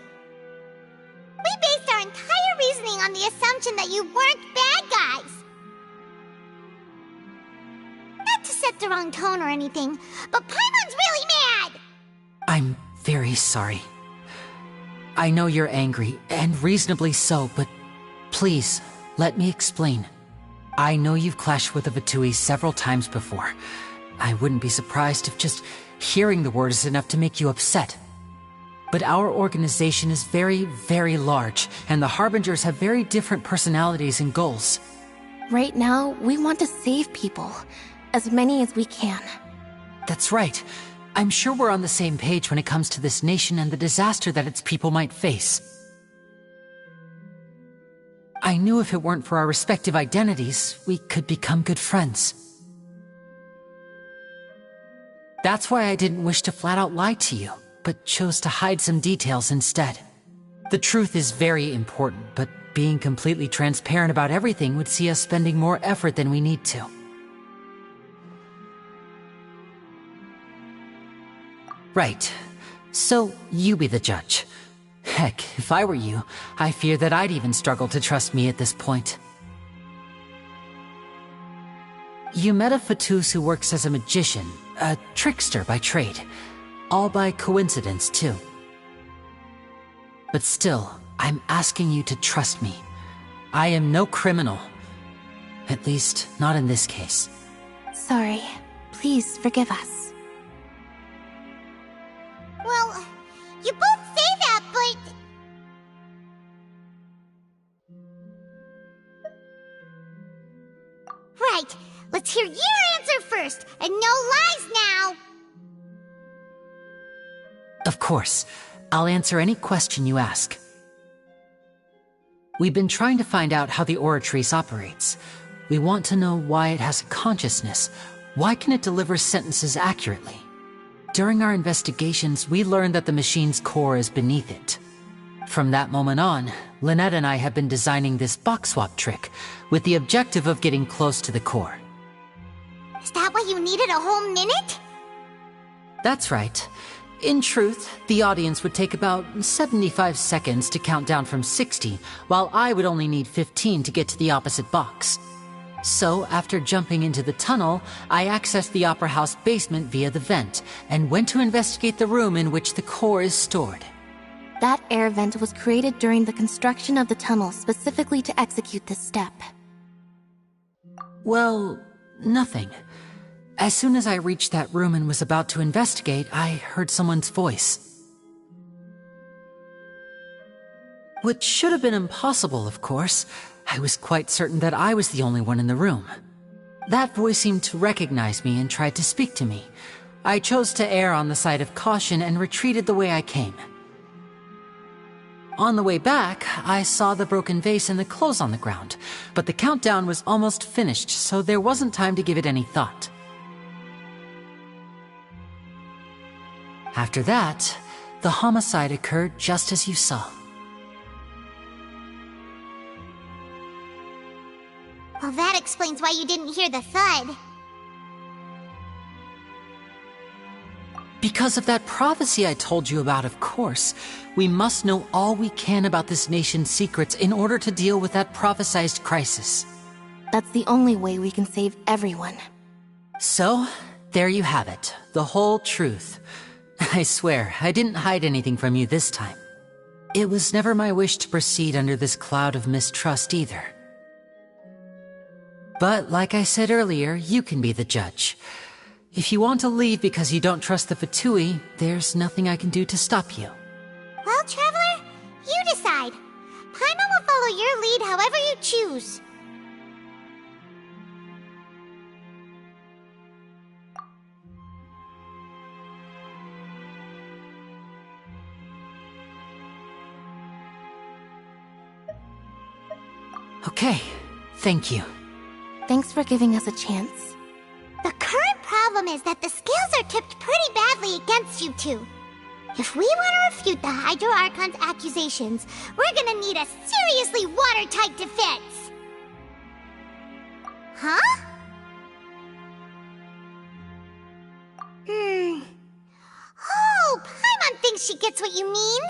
We based our entire reasoning on the assumption that you weren't bad guys. Not to set the wrong tone or anything, but Paimon's really mad! I'm very sorry. I know you're angry, and reasonably so, but please, let me explain. I know you've clashed with the Fatui several times before. I wouldn't be surprised if just hearing the word is enough to make you upset. But our organization is very, very large, and the Harbingers have very different personalities and goals. Right now, we want to save people. As many as we can. That's right. I'm sure we're on the same page when it comes to this nation and the disaster that its people might face. I knew if it weren't for our respective identities, we could become good friends. That's why I didn't wish to flat out lie to you, but chose to hide some details instead. The truth is very important, but being completely transparent about everything would see us spending more effort than we need to. Right. So, you be the judge. Heck, if I were you, I fear that I'd even struggle to trust me at this point. You met a Fatus who works as a magician, a trickster by trade. All by coincidence, too. But still, I'm asking you to trust me. I am no criminal. At least, not in this case. Sorry. Please forgive us. Well, you both say that, but... Right, let's hear your answer first, and no lies now! Of course. I'll answer any question you ask. We've been trying to find out how the Oratrice operates. We want to know why it has a consciousness. Why can it deliver sentences accurately? During our investigations, we learned that the machine's core is beneath it. From that moment on, Lynette and I have been designing this box swap trick, with the objective of getting close to the core. Is that why you needed a whole minute? That's right. In truth, the audience would take about 75 seconds to count down from 60, while I would only need 15 to get to the opposite box. So, after jumping into the tunnel, I accessed the Opera House basement via the vent, and went to investigate the room in which the core is stored. That air vent was created during the construction of the tunnel specifically to execute this step. Well, nothing. As soon as I reached that room and was about to investigate, I heard someone's voice. Which should have been impossible, of course. I was quite certain that I was the only one in the room. That voice seemed to recognize me and tried to speak to me. I chose to err on the side of caution and retreated the way I came. On the way back, I saw the broken vase and the clothes on the ground, but the countdown was almost finished, so there wasn't time to give it any thought. After that, the homicide occurred just as you saw. Well, that explains why you didn't hear the thud. Because of that prophecy I told you about, of course. We must know all we can about this nation's secrets in order to deal with that prophesized crisis. That's the only way we can save everyone. So, there you have it. The whole truth. I swear, I didn't hide anything from you this time. It was never my wish to proceed under this cloud of mistrust either. But, like I said earlier, you can be the judge. If you want to leave because you don't trust the Fatui, there's nothing I can do to stop you. Well, Traveler, you decide. Paimon will follow your lead however you choose. Okay, thank you. Thanks for giving us a chance. The current problem is that the scales are tipped pretty badly against you two. If we want to refute the Hydro Archon's accusations, we're gonna need a seriously watertight defense. Huh? Oh, Paimon thinks she gets what you mean.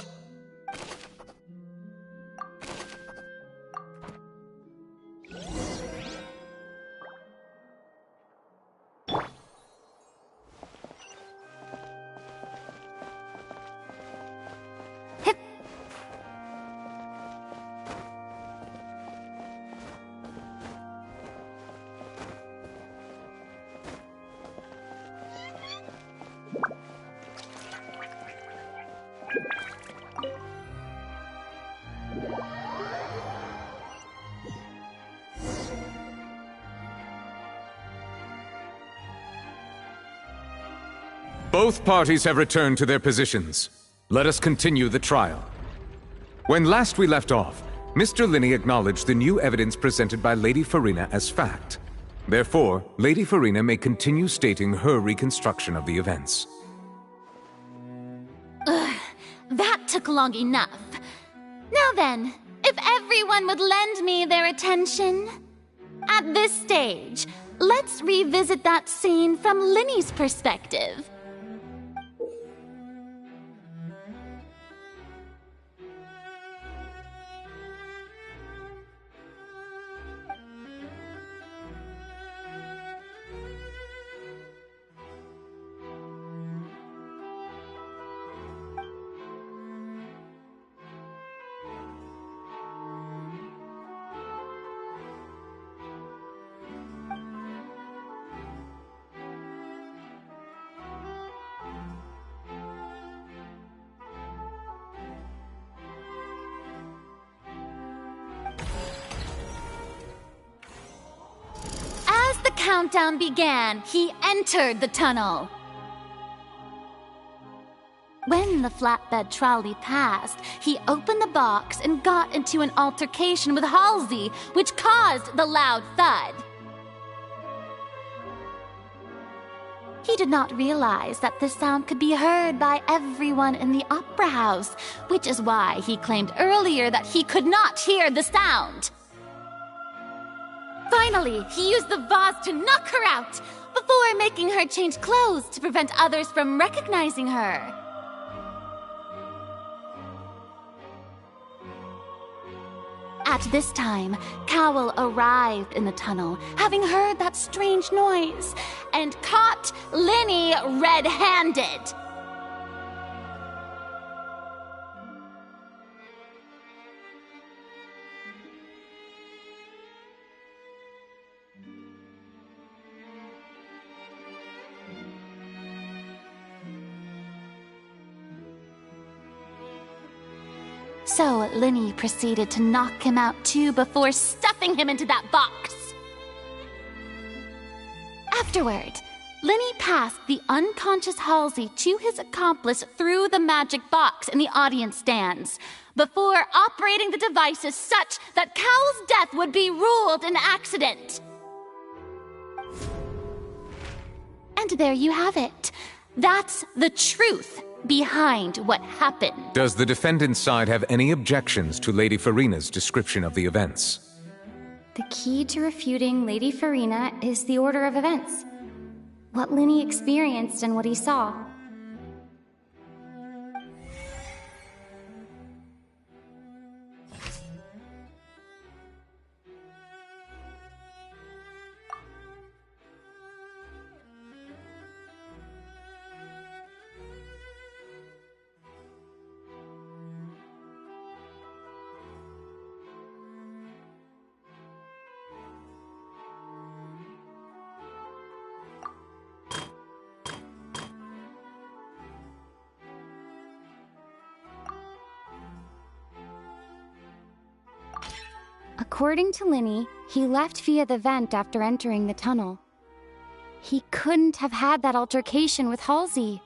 Both parties have returned to their positions. Let us continue the trial. When last we left off, Mr. Linney acknowledged the new evidence presented by Lady Farina as fact. Therefore, Lady Farina may continue stating her reconstruction of the events. That took long enough. Now then, if everyone would lend me their attention. At this stage, let's revisit that scene from Linney's perspective. Countdown began, he entered the tunnel. When the flatbed trolley passed, he opened the box and got into an altercation with Halsey, which caused the loud thud. He did not realize that the sound could be heard by everyone in the opera house, which is why he claimed earlier that he could not hear the sound. Finally, he used the vase to knock her out, before making her change clothes to prevent others from recognizing her. At this time, Cowell arrived in the tunnel, having heard that strange noise, and caught Linney red-handed. So Linney proceeded to knock him out too before stuffing him into that box. Afterward, Linney passed the unconscious Halsey to his accomplice through the magic box in the audience stands, before operating the devices such that Cowell's death would be ruled an accident. And there you have it. That's the truth behind what happened. Does the defendant's side have any objections to Lady Farina's description of the events? The key to refuting Lady Farina is the order of events. What Linney experienced and what he saw. According to Linney, he left via the vent after entering the tunnel. He couldn't have had that altercation with Halsey.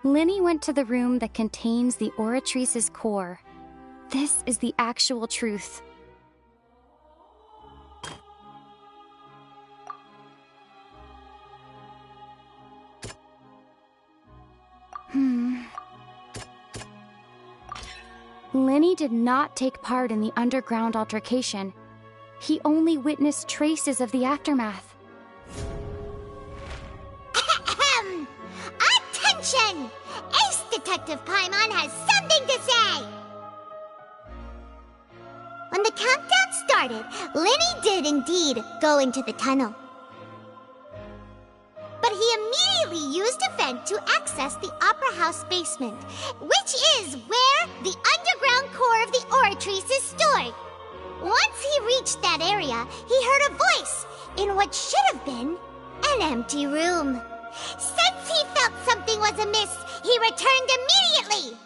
Linny went to the room that contains the Oratrice's core. This is the actual truth. Linny did not take part in the underground altercation. He only witnessed traces of the aftermath. Attention! Ace Detective Paimon has something to say! When the countdown started, Linny did indeed go into the tunnel. But he immediately used a vent to access the Opera House basement, which is where the underground core of the Oratrice is stored. Once he reached that area, he heard a voice in what should have been an empty room. Since he felt something was amiss, he returned immediately.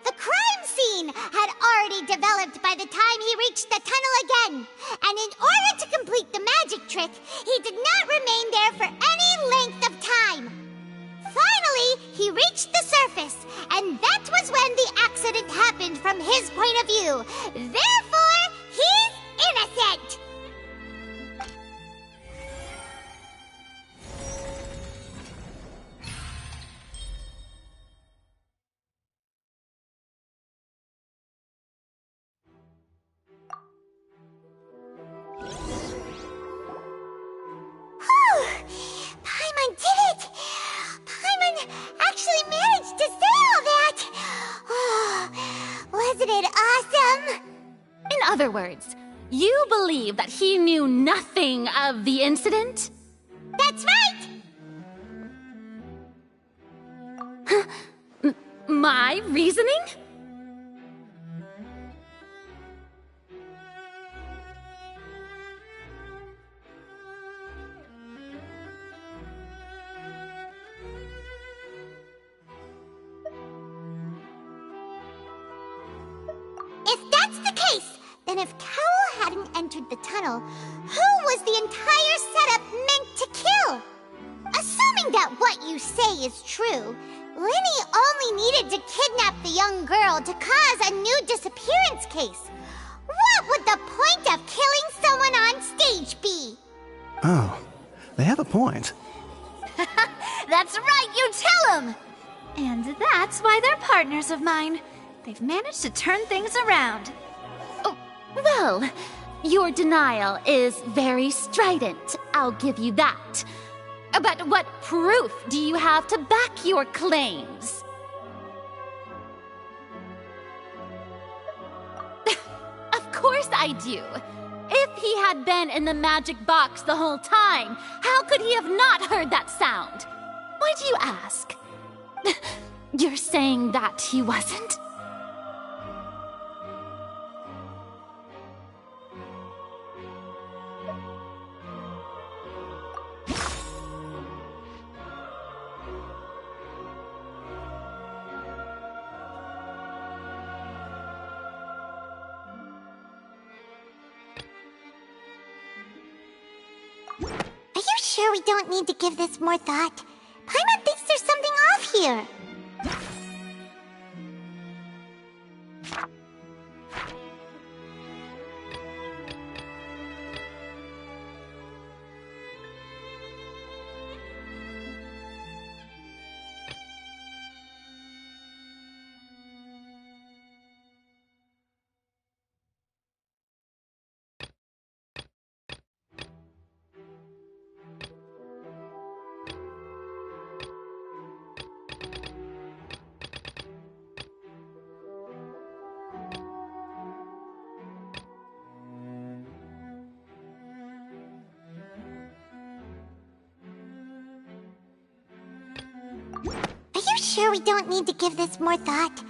The crime scene had already developed by the time he reached the tunnel again, and in order to complete the magic trick, he did not remain there for any length of time. Finally, he reached the surface, and that was when the accident happened from his point of view. Therefore, he's innocent! Paimon did it! Paimon actually managed to say all that! Oh, wasn't it awesome? In other words, you believe that he knew nothing of the incident? That's right! My reasoning? If that's the case, then if Carol hadn't entered the tunnel, who was the entire setup meant to kill? Assuming that what you say is true, Linny only needed to kidnap the young girl to cause a new disappearance case. What would the point of killing someone on stage be? Oh, they have a point. That's right, you tell him! And that's why they're partners of mine. They've managed to turn things around. Oh, well, your denial is very strident, I'll give you that. But what proof do you have to back your claims? Of course I do. If he had been in the magic box the whole time, how could he have not heard that sound? Why do you ask? You're saying that he wasn't? Are you sure we don't need to give this more thought? Paimon thinks there's something off here. Are you sure we don't need to give this more thought?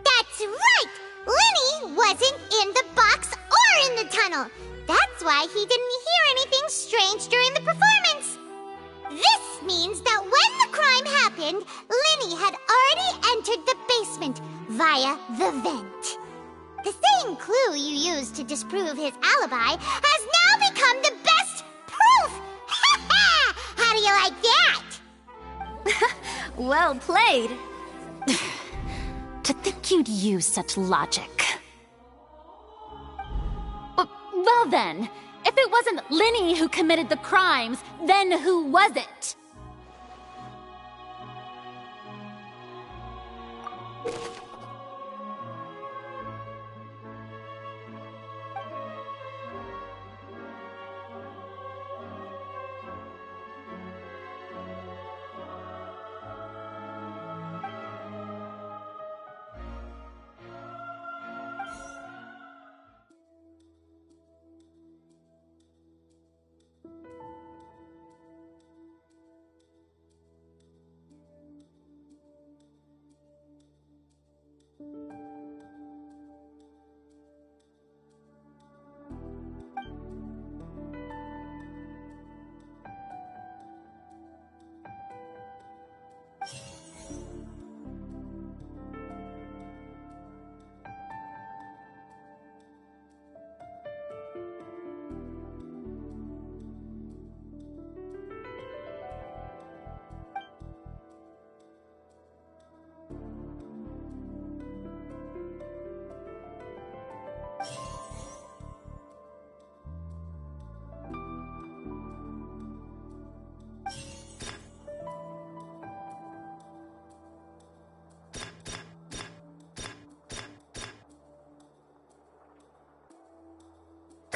That's right! Linny wasn't in the box or in the tunnel. That's why he didn't hear anything strange during the performance. This means that when the crime happened, Linny had already entered the basement via the vent. The same clue you used to disprove his alibi has now become the best proof! Ha ha! How do you like that? Well played. To think you'd use such logic. Well then, if it wasn't Linny who committed the crimes, then who was it?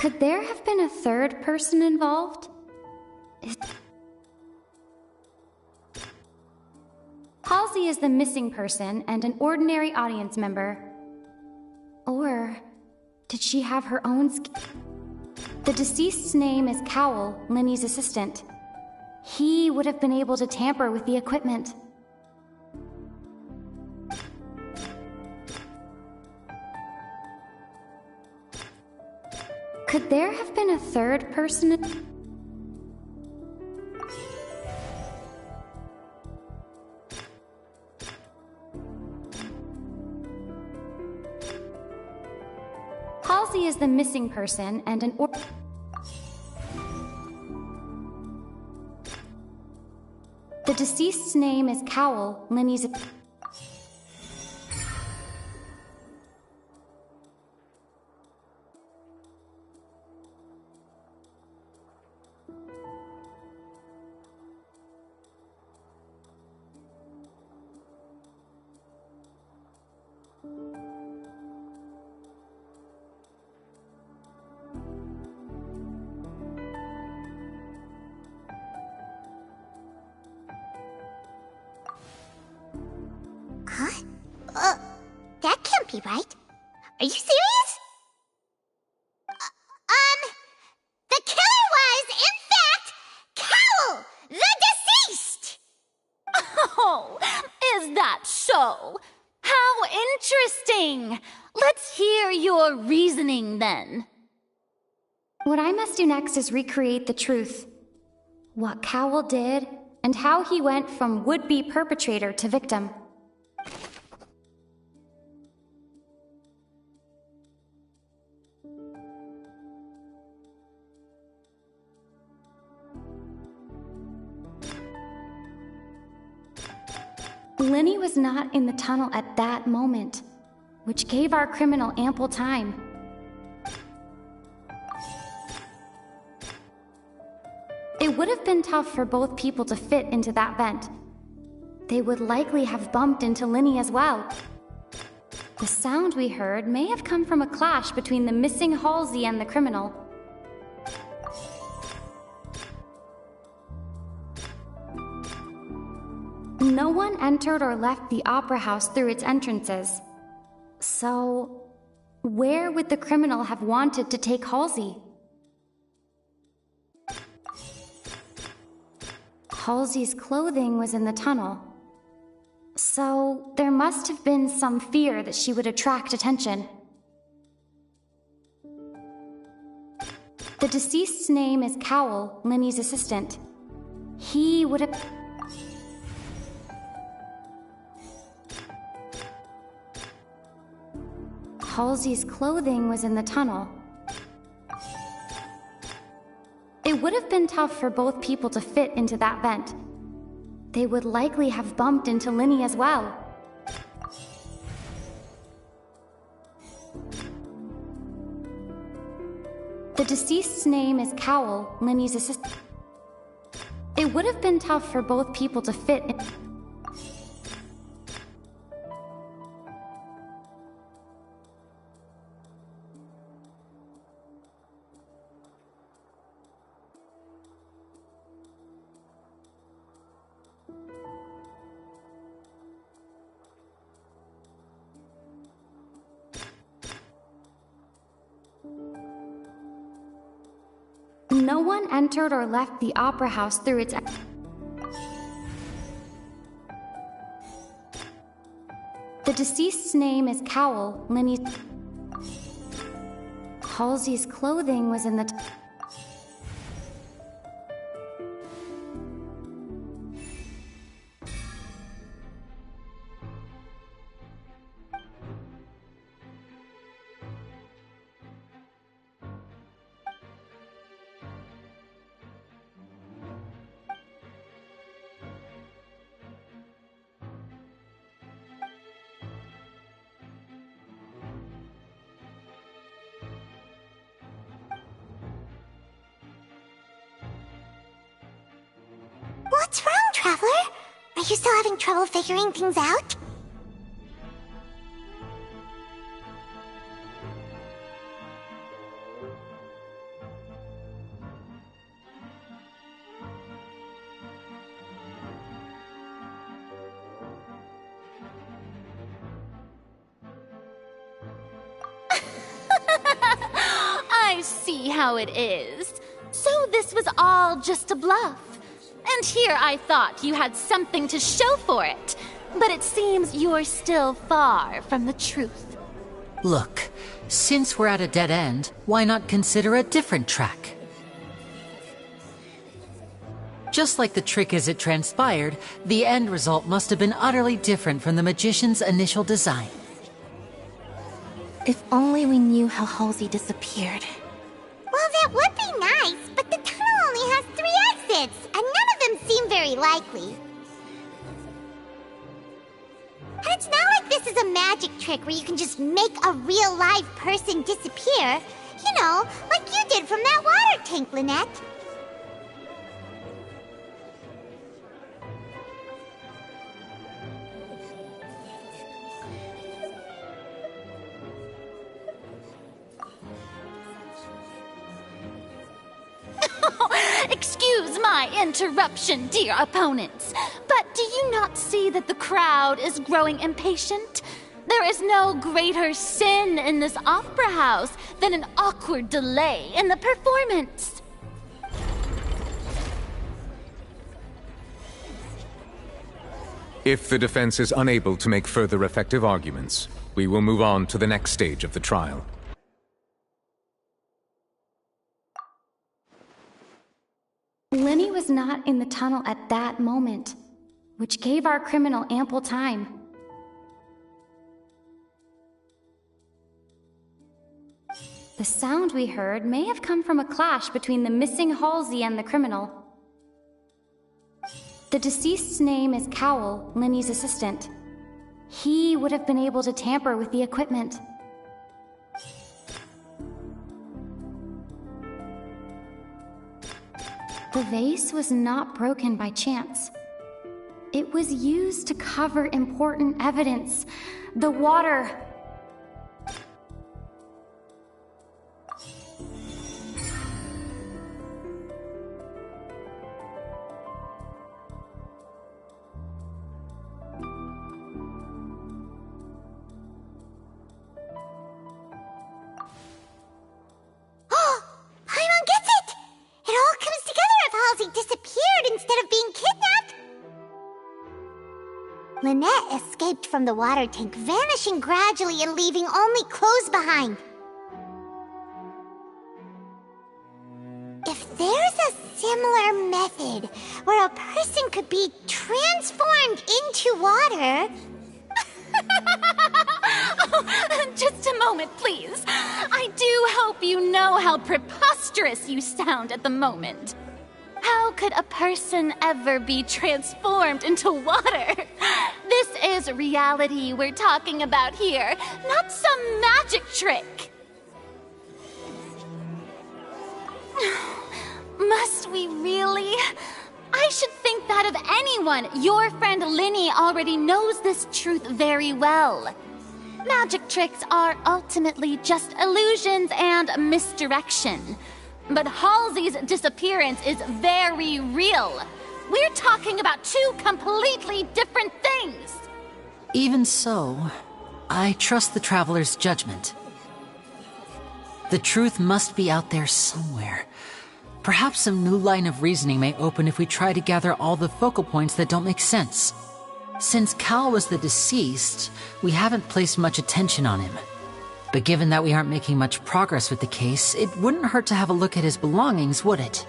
Could there have been a third person involved? Halsey is the missing person and an ordinary audience member. Or did she have her own The deceased's name is Cowell, Linny's assistant. He would have been able to tamper with the equipment. Could there have been a third person? Halsey is the missing person and an The deceased's name is Cowell, Linny's That can't be right. Are you serious? The killer was, in fact, Cowell, the deceased! Oh, is that so? How interesting! Let's hear your reasoning then. What I must do next is recreate the truth. What Cowell did, and how he went from would-be perpetrator to victim. Linny was not in the tunnel at that moment, which gave our criminal ample time. It would have been tough for both people to fit into that vent. They would likely have bumped into Linny as well. The sound we heard may have come from a clash between the missing Halsey and the criminal. No one entered or left the Opera House through its entrances. So, where would the criminal have wanted to take Halsey? Halsey's clothing was in the tunnel. So, there must have been some fear that she would attract attention. The deceased's name is Cowell, Linny's assistant. He would have... Halsey's clothing was in the tunnel. It would have been tough for both people to fit into that vent. They would likely have bumped into Linny as well. The deceased's name is Cowell, Linny's assistant. It would have been tough for both people to fit in. No one entered or left the opera house through its... The deceased's name is Cowell, Linny's... Halsey's clothing was in the... What's wrong, Traveler? Are you still having trouble figuring things out? I see how it is. So this was all just a bluff. And here I thought you had something to show for it. But it seems you're still far from the truth. Look, since we're at a dead end, why not consider a different track? Just like the trick as it transpired, the end result must have been utterly different from the magician's initial design. If only we knew how Halsey disappeared. Well, that would be nice, but the tunnel only has 3 exits, and none of them seem very likely. And it's not like this is a magic trick where you can just make a real live person disappear. You know, like you did from that water tank, Lynette. Excuse my interruption, dear opponents, but do you not see that the crowd is growing impatient? There is no greater sin in this opera house than an awkward delay in the performance. If the defense is unable to make further effective arguments, we will move on to the next stage of the trial. Linny was not in the tunnel at that moment, which gave our criminal ample time. The sound we heard may have come from a clash between the missing Halsey and the criminal. The deceased's name is Cowell, Linny's assistant. He would have been able to tamper with the equipment. The vase was not broken by chance. It was used to cover important evidence. The water. Disappeared instead of being kidnapped? Lynette escaped from the water tank, vanishing gradually and leaving only clothes behind. If there's a similar method where a person could be transformed into water... Just a moment, please. I do hope you know how preposterous you sound at the moment. How could a person ever be transformed into water? This is reality we're talking about here, not some magic trick. Must we really? I should think that of anyone. Your friend Linny already knows this truth very well. Magic tricks are ultimately just illusions and misdirection. But Halsey's disappearance is very real. We're talking about two completely different things. Even so, I trust the Traveler's judgment. The truth must be out there somewhere. Perhaps some new line of reasoning may open if we try to gather all the focal points that don't make sense. Since Cal was the deceased, we haven't placed much attention on him. But given that we aren't making much progress with the case, it wouldn't hurt to have a look at his belongings, would it?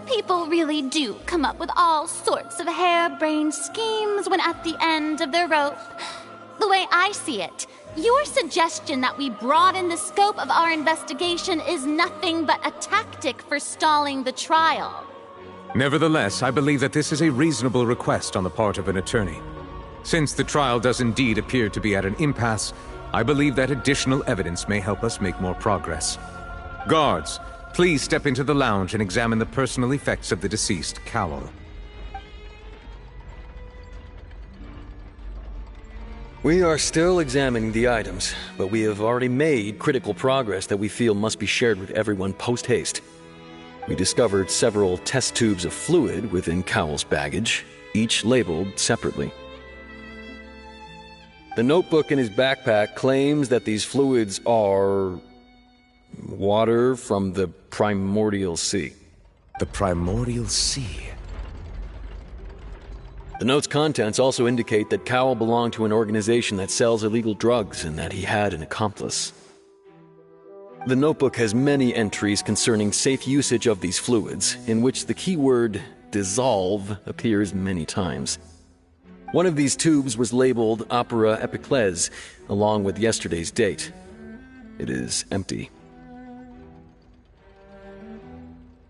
People really do come up with all sorts of harebrained schemes when at the end of their rope. The way I see it, your suggestion that we broaden the scope of our investigation is nothing but a tactic for stalling the trial. Nevertheless, I believe that this is a reasonable request on the part of an attorney. Since the trial does indeed appear to be at an impasse, I believe that additional evidence may help us make more progress. Guards, please step into the lounge and examine the personal effects of the deceased Cowell. We are still examining the items, but we have already made critical progress that we feel must be shared with everyone post-haste. We discovered several test tubes of fluid within Cowell's baggage, each labeled separately. The notebook in his backpack claims that these fluids are water from the primordial sea. The primordial sea? The note's contents also indicate that Cowell belonged to an organization that sells illegal drugs and that he had an accomplice. The notebook has many entries concerning safe usage of these fluids, in which the keyword dissolve appears many times. One of these tubes was labeled Opera Epiclese, along with yesterday's date. It is empty.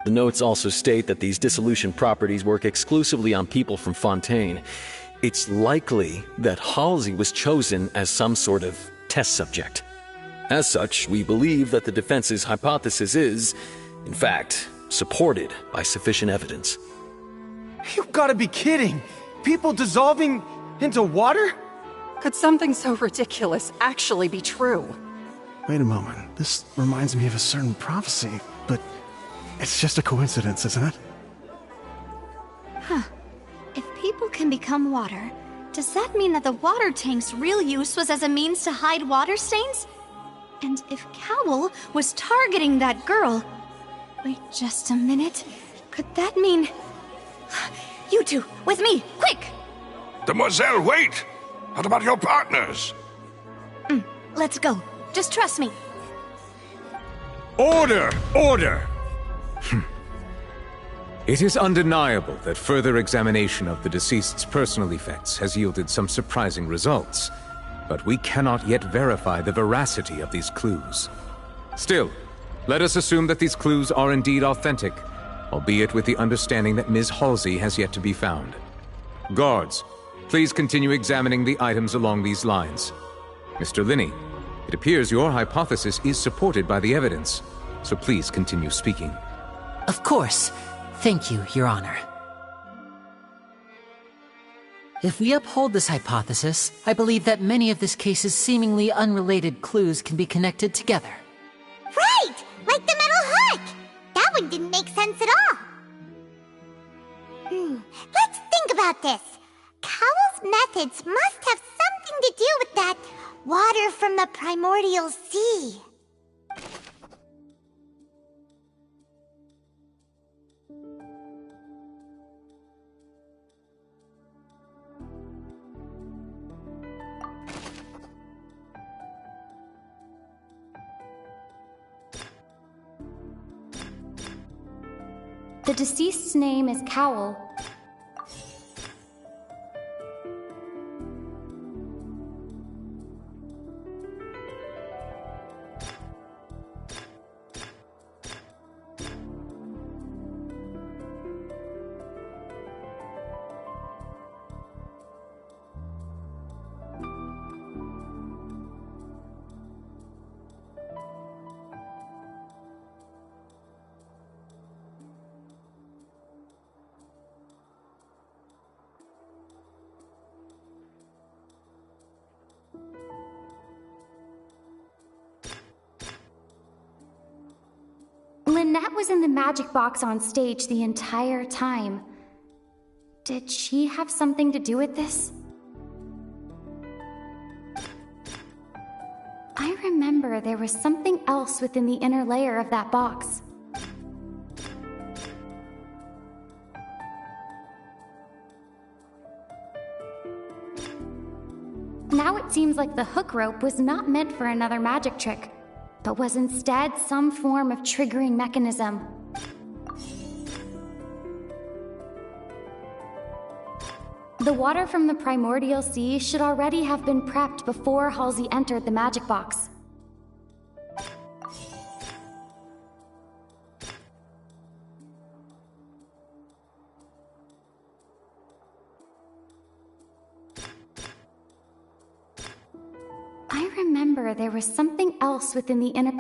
The notes also state that these dissolution properties work exclusively on people from Fontaine. It's likely that Halsey was chosen as some sort of test subject. As such, we believe that the defense's hypothesis is, in fact, supported by sufficient evidence. You've got to be kidding! People dissolving into water? Could something so ridiculous actually be true? Wait a moment. This reminds me of a certain prophecy, but it's just a coincidence, isn't it? Huh. If people can become water, does that mean that the water tank's real use was as a means to hide water stains? And if Cowell was targeting that girl... Wait just a minute. Could that mean... You two, with me, quick! Demoiselle, wait! What about your partners? Let's go. Just trust me. Order! Order! It is undeniable that further examination of the deceased's personal effects has yielded some surprising results, but we cannot yet verify the veracity of these clues. Still, let us assume that these clues are indeed authentic, albeit with the understanding that Ms. Halsey has yet to be found. Guards, please continue examining the items along these lines. Mr. Linney, it appears your hypothesis is supported by the evidence, so please continue speaking. Of course. Thank you, Your Honor. If we uphold this hypothesis, I believe that many of this case's seemingly unrelated clues can be connected together. Right! Like the metal hook! That one didn't make sense at all. Let's think about this. Cowell's methods must have something to do with that water from the primordial sea. The deceased's name is Cowell. Lynette was in the magic box on stage the entire time. Did she have something to do with this? I remember there was something else within the inner layer of that box. Now it seems like the hook rope was not meant for another magic trick, but was instead some form of triggering mechanism. The water from the primordial sea should already have been prepped before Halsey entered the magic box. I remember there was something else within the inner...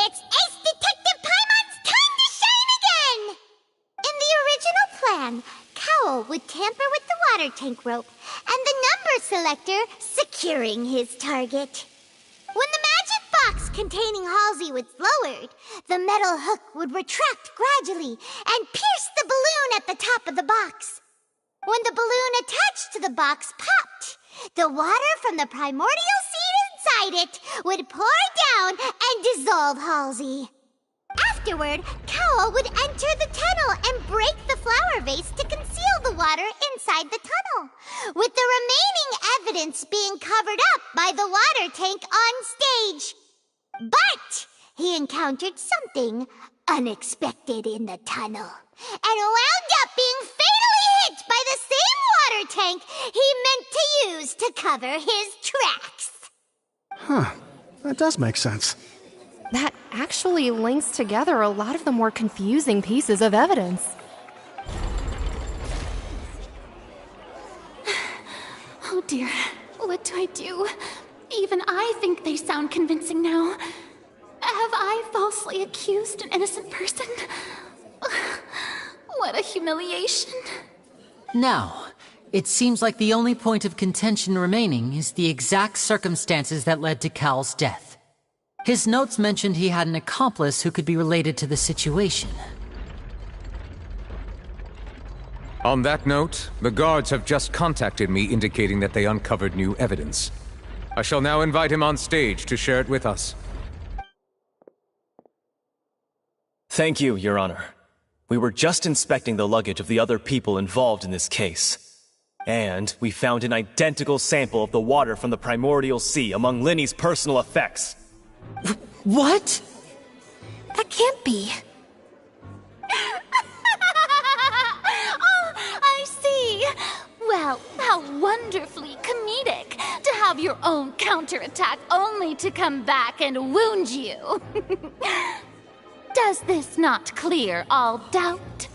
It's Ace Detective Paimon's time to shine again! In the original plan, Cowl would tamper with the water tank rope and the number selector securing his target. When the magic box containing Halsey was lowered, the metal hook would retract gradually and pierce the balloon at the top of the box. When the balloon attached to the box popped, the water from the primordial seed inside it would pour down and dissolve Halsey. Afterward, Cowl would enter the tunnel and break the flower vase to conceal the water inside the tunnel, with the remaining evidence being covered up by the water tank on stage. But he encountered something unexpected in the tunnel and wound up being fatally hit by the same water tank he meant to use to cover his tracks. Huh. That does make sense. That actually links together a lot of the more confusing pieces of evidence. Oh dear, what do I do? Even I think they sound convincing now. Have I falsely accused an innocent person? What a humiliation. Now, it seems like the only point of contention remaining is the exact circumstances that led to Cowl's death. His notes mentioned he had an accomplice who could be related to the situation. On that note, the guards have just contacted me indicating that they uncovered new evidence. I shall now invite him on stage to share it with us. Thank you, Your Honor. We were just inspecting the luggage of the other people involved in this case. And we found an identical sample of the water from the primordial sea among Linny's personal effects. What? That can't be. Oh, I see. Well, how wonderfully comedic to have your own counterattack only to come back and wound you. Does this not clear all doubt?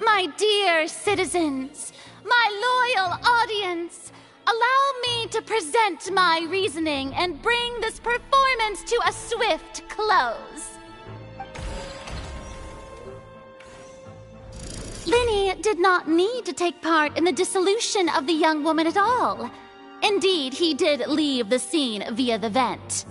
My dear citizens, my loyal audience, allow me to present my reasoning and bring this performance to a swift close. Linny did not need to take part in the dissolution of the young woman at all. Indeed, he did leave the scene via the vent.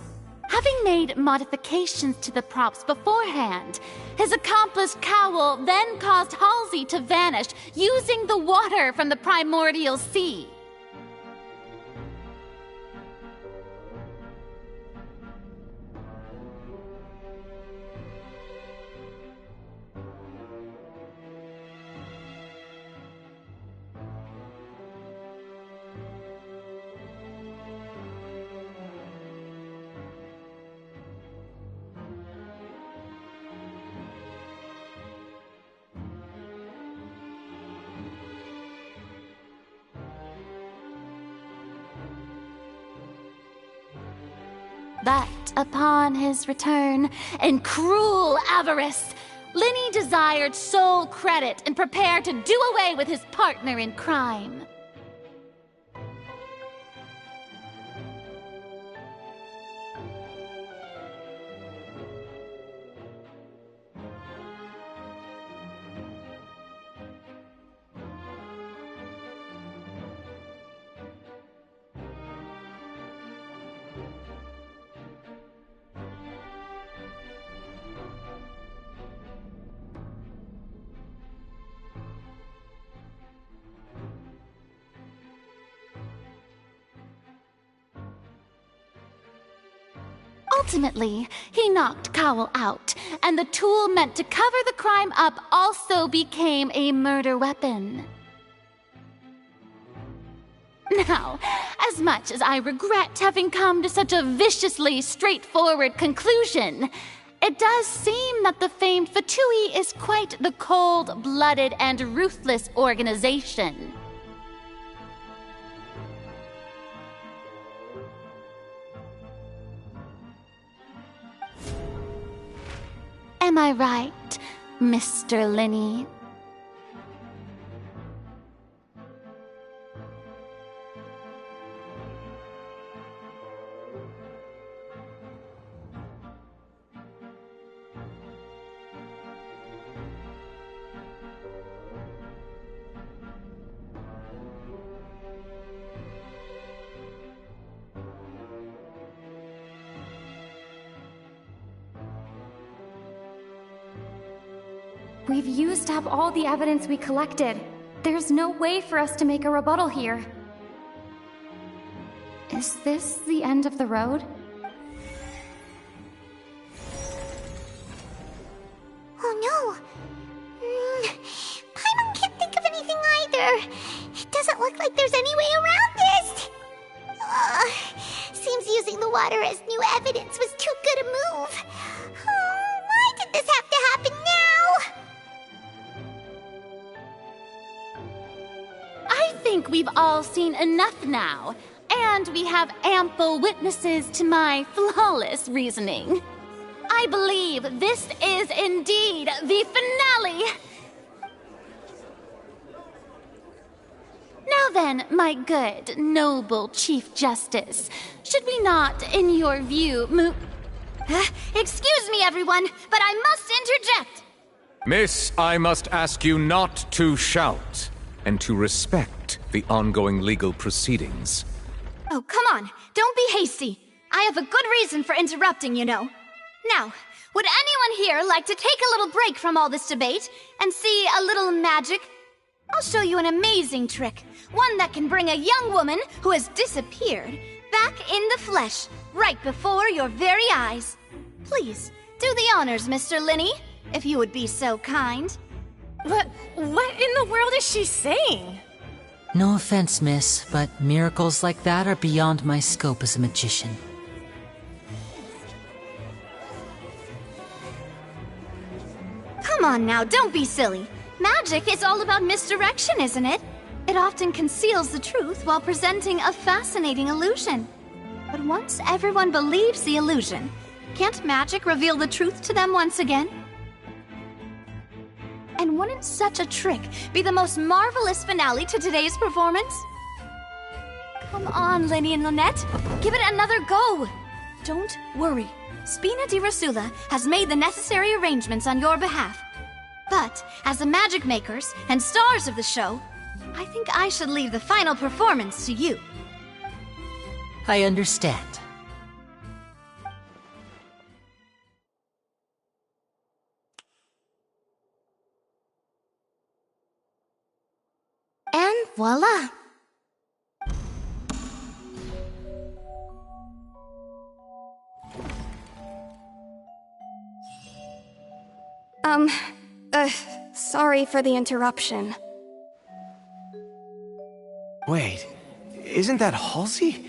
Having made modifications to the props beforehand, his accomplice Cowl then caused Halsey to vanish using the water from the primordial sea. But upon his return, in cruel avarice, Linny desired sole credit and prepared to do away with his partner in crime. Ultimately, he knocked Cowell out, and the tool meant to cover the crime up also became a murder weapon. Now, as much as I regret having come to such a viciously straightforward conclusion, it does seem that the famed Fatui is quite the cold-blooded and ruthless organization. Am I right, Mr. Linney? We've used up all the evidence we collected. There's no way for us to make a rebuttal here. Is this the end of the road? Oh no! Paimon can't think of anything either. It doesn't look like there's any way around this. Seems using the water as new evidence was too good a move. Why did this have to happen now? I think we've all seen enough now, and we have ample witnesses to my flawless reasoning. I believe this is indeed the finale! Now then, my good, noble Chief Justice, should we not, in your view, move... Excuse me, everyone, but I must interject! Miss, I must ask you not to shout, and to respect the ongoing legal proceedings. Oh, come on, don't be hasty. I have a good reason for interrupting, you know. Now, would anyone here like to take a little break from all this debate and see a little magic? I'll show you an amazing trick, one that can bring a young woman who has disappeared back in the flesh, right before your very eyes. Please, do the honors, Mr. Linney, if you would be so kind. What in the world is she saying? No offense, miss, but miracles like that are beyond my scope as a magician. Come on now, don't be silly. Magic is all about misdirection, isn't it? It often conceals the truth while presenting a fascinating illusion. But once everyone believes the illusion, can't magic reveal the truth to them once again? And wouldn't such a trick be the most marvelous finale to today's performance? Come on, Linny and Lynette. Give it another go. Don't worry. Spina di Rasula has made the necessary arrangements on your behalf. But, as the magic makers and stars of the show, I think I should leave the final performance to you. I understand. And voila! Sorry for the interruption. Wait, isn't that Halsey?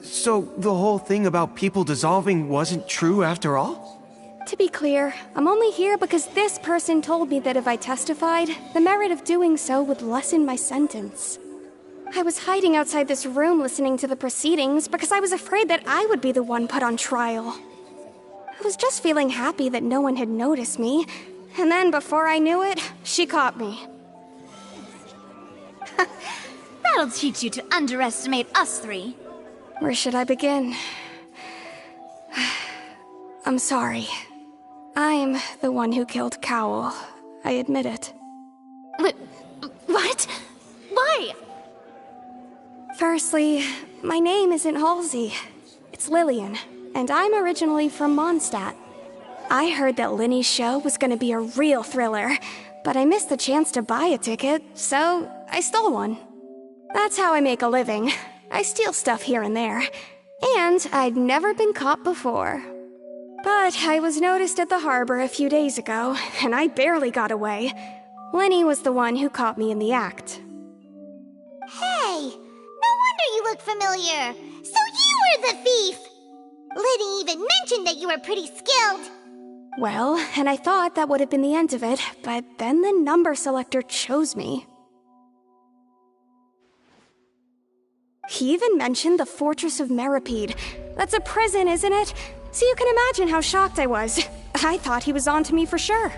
So the whole thing about people dissolving wasn't true after all? To be clear, I'm only here because this person told me that if I testified, the merit of doing so would lessen my sentence. I was hiding outside this room listening to the proceedings because I was afraid that I would be the one put on trial. I was just feeling happy that no one had noticed me, and then before I knew it, she caught me. That'll teach you to underestimate us three. Where should I begin? I'm sorry. I'm the one who killed Cowell. I admit it. What? Why? Firstly, my name isn't Halsey. It's Lillian, and I'm originally from Mondstadt. I heard that Linny's show was gonna be a real thriller, but I missed the chance to buy a ticket, so I stole one. That's how I make a living. I steal stuff here and there. And I'd never been caught before. But I was noticed at the harbor a few days ago, and I barely got away. Lenny was the one who caught me in the act. Hey, no wonder you look familiar. So you were the thief! Liddy even mentioned that you were pretty skilled. Well, and I thought that would have been the end of it, but then the number selector chose me. He even mentioned the Fortress of Meripede. That's a prison, isn't it? So you can imagine how shocked I was. I thought he was on to me for sure.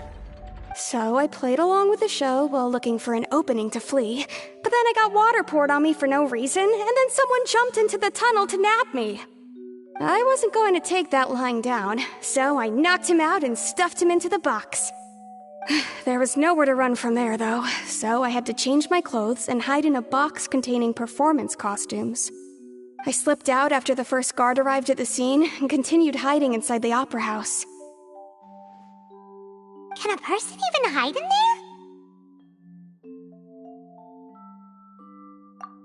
So I played along with the show while looking for an opening to flee, but then I got water poured on me for no reason, and then someone jumped into the tunnel to nab me. I wasn't going to take that lying down, so I knocked him out and stuffed him into the box. There was nowhere to run from there, though, so I had to change my clothes and hide in a box containing performance costumes. I slipped out after the first guard arrived at the scene and continued hiding inside the opera house. Can a person even hide in there?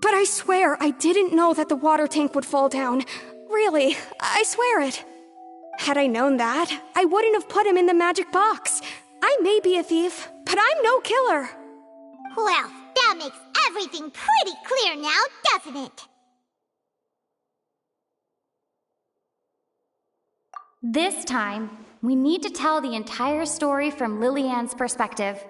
But I swear I didn't know that the water tank would fall down. Really, I swear it. Had I known that, I wouldn't have put him in the magic box. I may be a thief, but I'm no killer. Well, that makes everything pretty clear now, doesn't it? This time, we need to tell the entire story from Lillian's perspective.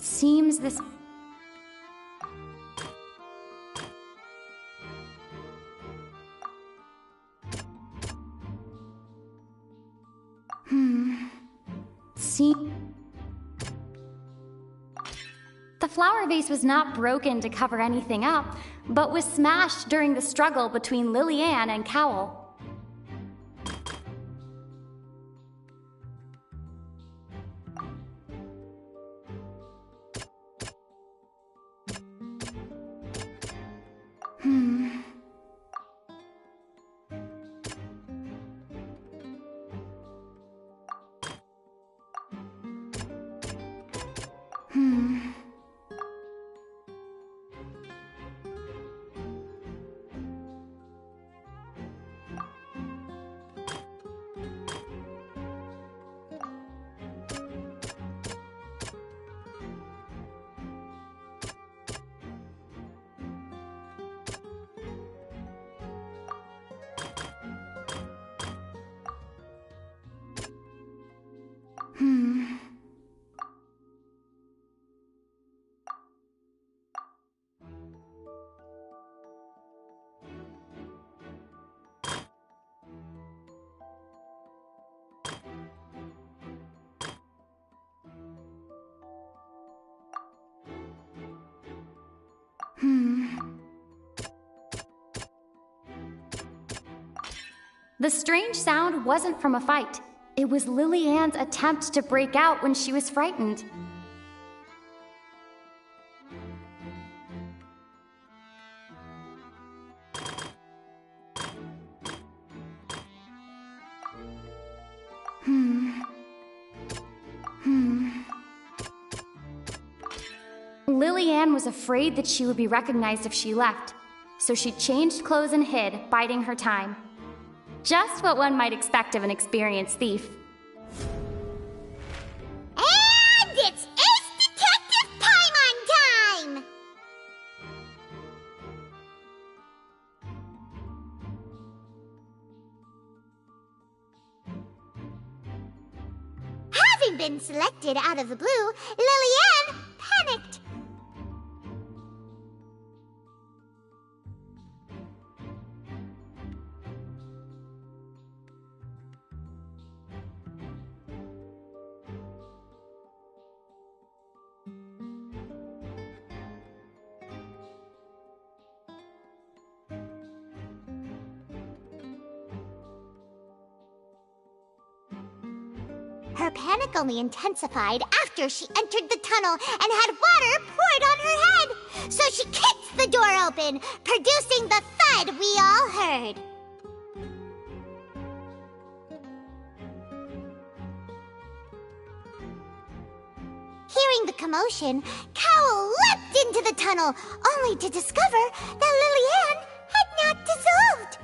Seems this... See... The flower vase was not broken to cover anything up, but was smashed during the struggle between Lillian and Cowell. The strange sound wasn't from a fight. It was Lillian's attempt to break out when she was frightened. Lillian was afraid that she would be recognized if she left, so she changed clothes and hid, biding her time. Just what one might expect of an experienced thief. And it's Ace Detective time being selected out of the blue, Lillian panicked. Her panic only intensified after she entered the tunnel and had water poured on her head. So she kicked the door open, producing the thud we all heard. Hearing the commotion, Cowl leapt into the tunnel, only to discover that Lillian had not dissolved.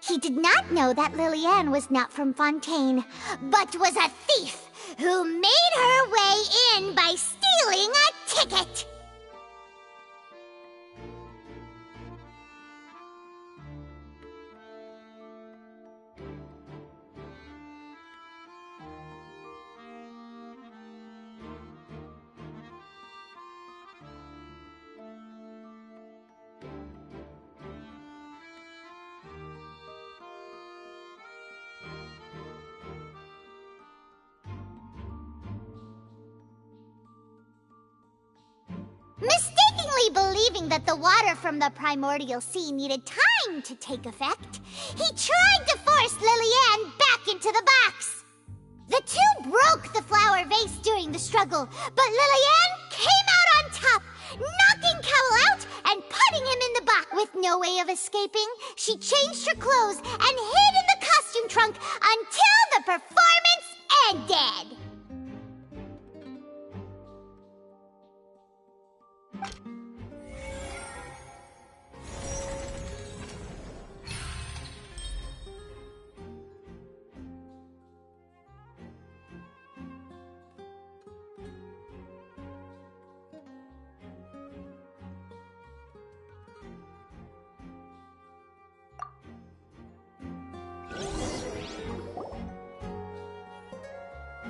He did not know that Lillian was not from Fontaine, but was a thief who made her way in by stealing a ticket. Mistakenly believing that the water from the primordial sea needed time to take effect, he tried to force Lillian back into the box. The two broke the flower vase during the struggle, but Lillian came out on top, knocking Cowl out and putting him in the box. With no way of escaping, she changed her clothes and hid in the costume trunk until the performance ended.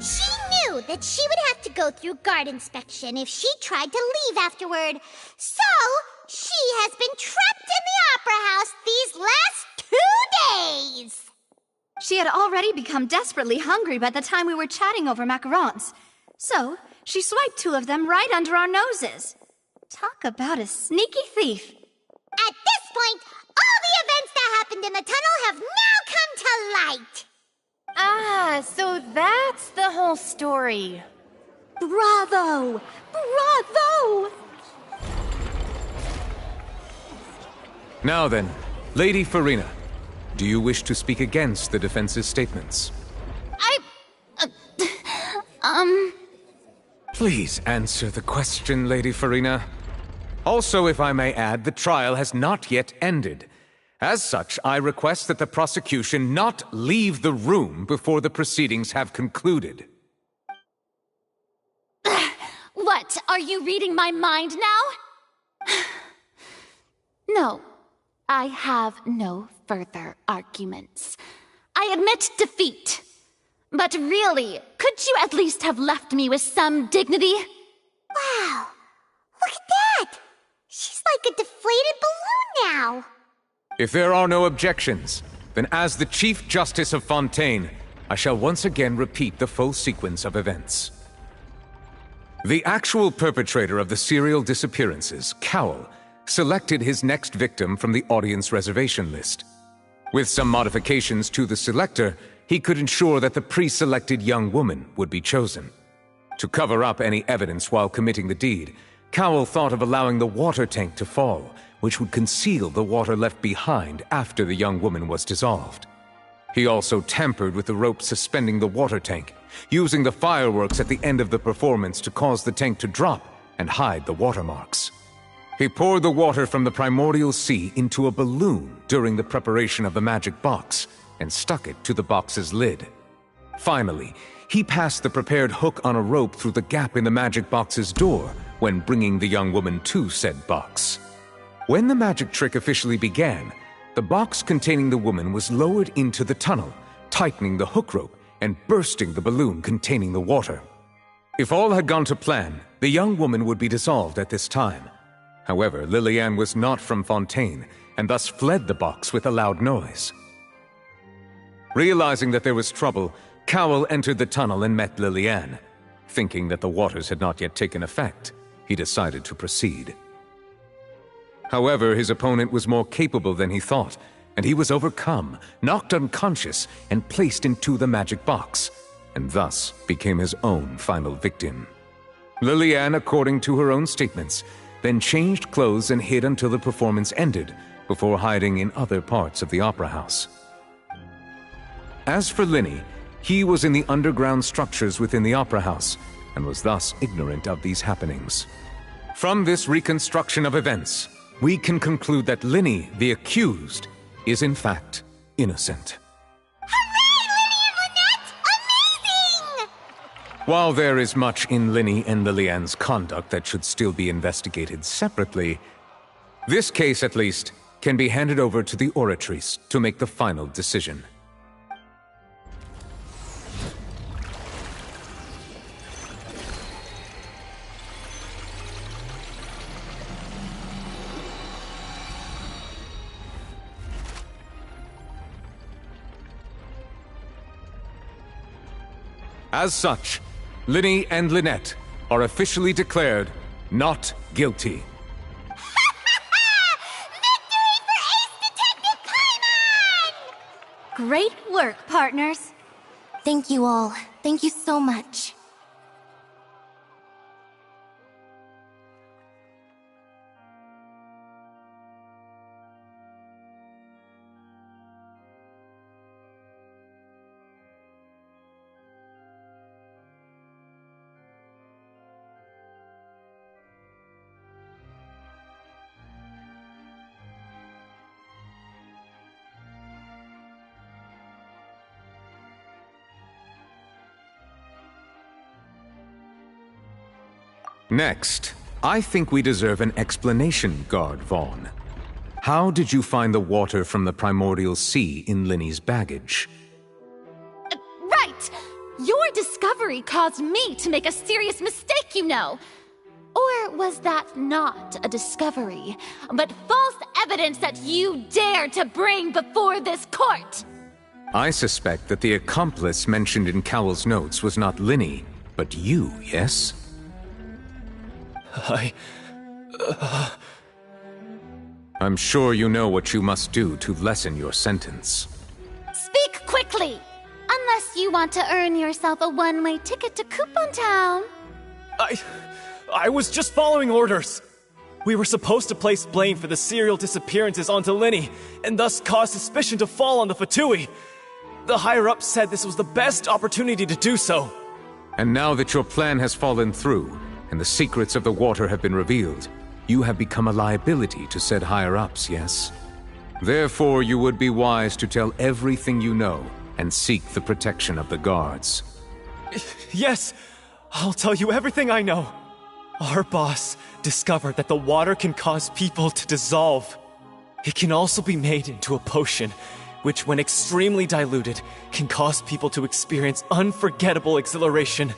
She knew that she would have to go through guard inspection if she tried to leave afterward. So, she has been trapped in the Opera House these last 2 days. She had already become desperately hungry by the time we were chatting over macarons. So, she swiped 2 of them right under our noses. Talk about a sneaky thief. At this point, all the events that happened in the tunnel have now come to light. Ah, so that's the whole story. Bravo! Bravo! Now then, Lady Farina, do you wish to speak against the defense's statements? Please answer the question, Lady Farina. Also, if I may add, the trial has not yet ended. As such, I request that the prosecution not leave the room before the proceedings have concluded. What, are you reading my mind now? No, I have no further arguments. I admit defeat. But really, could you at least have left me with some dignity? Wow, look at that! She's like a deflated balloon now. If there are no objections, then as the Chief Justice of Fontaine, I shall once again repeat the full sequence of events. The actual perpetrator of the serial disappearances, Cowl, selected his next victim from the audience reservation list. With some modifications to the selector, he could ensure that the pre-selected young woman would be chosen. To cover up any evidence while committing the deed, Cowell thought of allowing the water tank to fall, which would conceal the water left behind after the young woman was dissolved. He also tampered with the rope suspending the water tank, using the fireworks at the end of the performance to cause the tank to drop and hide the watermarks. He poured the water from the primordial sea into a balloon during the preparation of the magic box and stuck it to the box's lid. Finally, he passed the prepared hook on a rope through the gap in the magic box's door when bringing the young woman to said box. When the magic trick officially began, the box containing the woman was lowered into the tunnel, tightening the hook rope and bursting the balloon containing the water. If all had gone to plan, the young woman would be dissolved at this time. However, Lillian was not from Fontaine, and thus fled the box with a loud noise. Realizing that there was trouble, Cowell entered the tunnel and met Lillian. Thinking that the waters had not yet taken effect, he decided to proceed. However, his opponent was more capable than he thought, and he was overcome, knocked unconscious, and placed into the magic box, and thus became his own final victim. Lillian, according to her own statements, then changed clothes and hid until the performance ended, before hiding in other parts of the opera house. As for Linny, he was in the underground structures within the opera house, and was thus ignorant of these happenings. From this reconstruction of events, we can conclude that Linny, the accused, is in fact innocent. While there is much in Linny and Lillian's conduct that should still be investigated separately, this case, at least, can be handed over to the Oratrice to make the final decision. As such, Linny and Lynette are officially declared not guilty. Great work, partners. Thank you all. Thank you so much. Next, I think we deserve an explanation, Guard Vaughn. How did you find the water from the primordial sea in Linny's baggage? Right! Your discovery caused me to make a serious mistake, you know. Or was that not a discovery, but false evidence that you dared to bring before this court? I suspect that the accomplice mentioned in Cowell's notes was not Linny, but you, yes? I'm sure you know what you must do to lessen your sentence. Speak quickly! Unless you want to earn yourself a one-way ticket to Coupon Town. I was just following orders. We were supposed to place blame for the serial disappearances onto Linny, and thus cause suspicion to fall on the Fatui. The higher-ups said this was the best opportunity to do so. And now that your plan has fallen through, and the secrets of the water have been revealed, you have become a liability to said higher-ups, yes? Therefore, you would be wise to tell everything you know and seek the protection of the guards. Yes, I'll tell you everything I know. Our boss discovered that the water can cause people to dissolve. It can also be made into a potion, which when extremely diluted, can cause people to experience unforgettable exhilaration.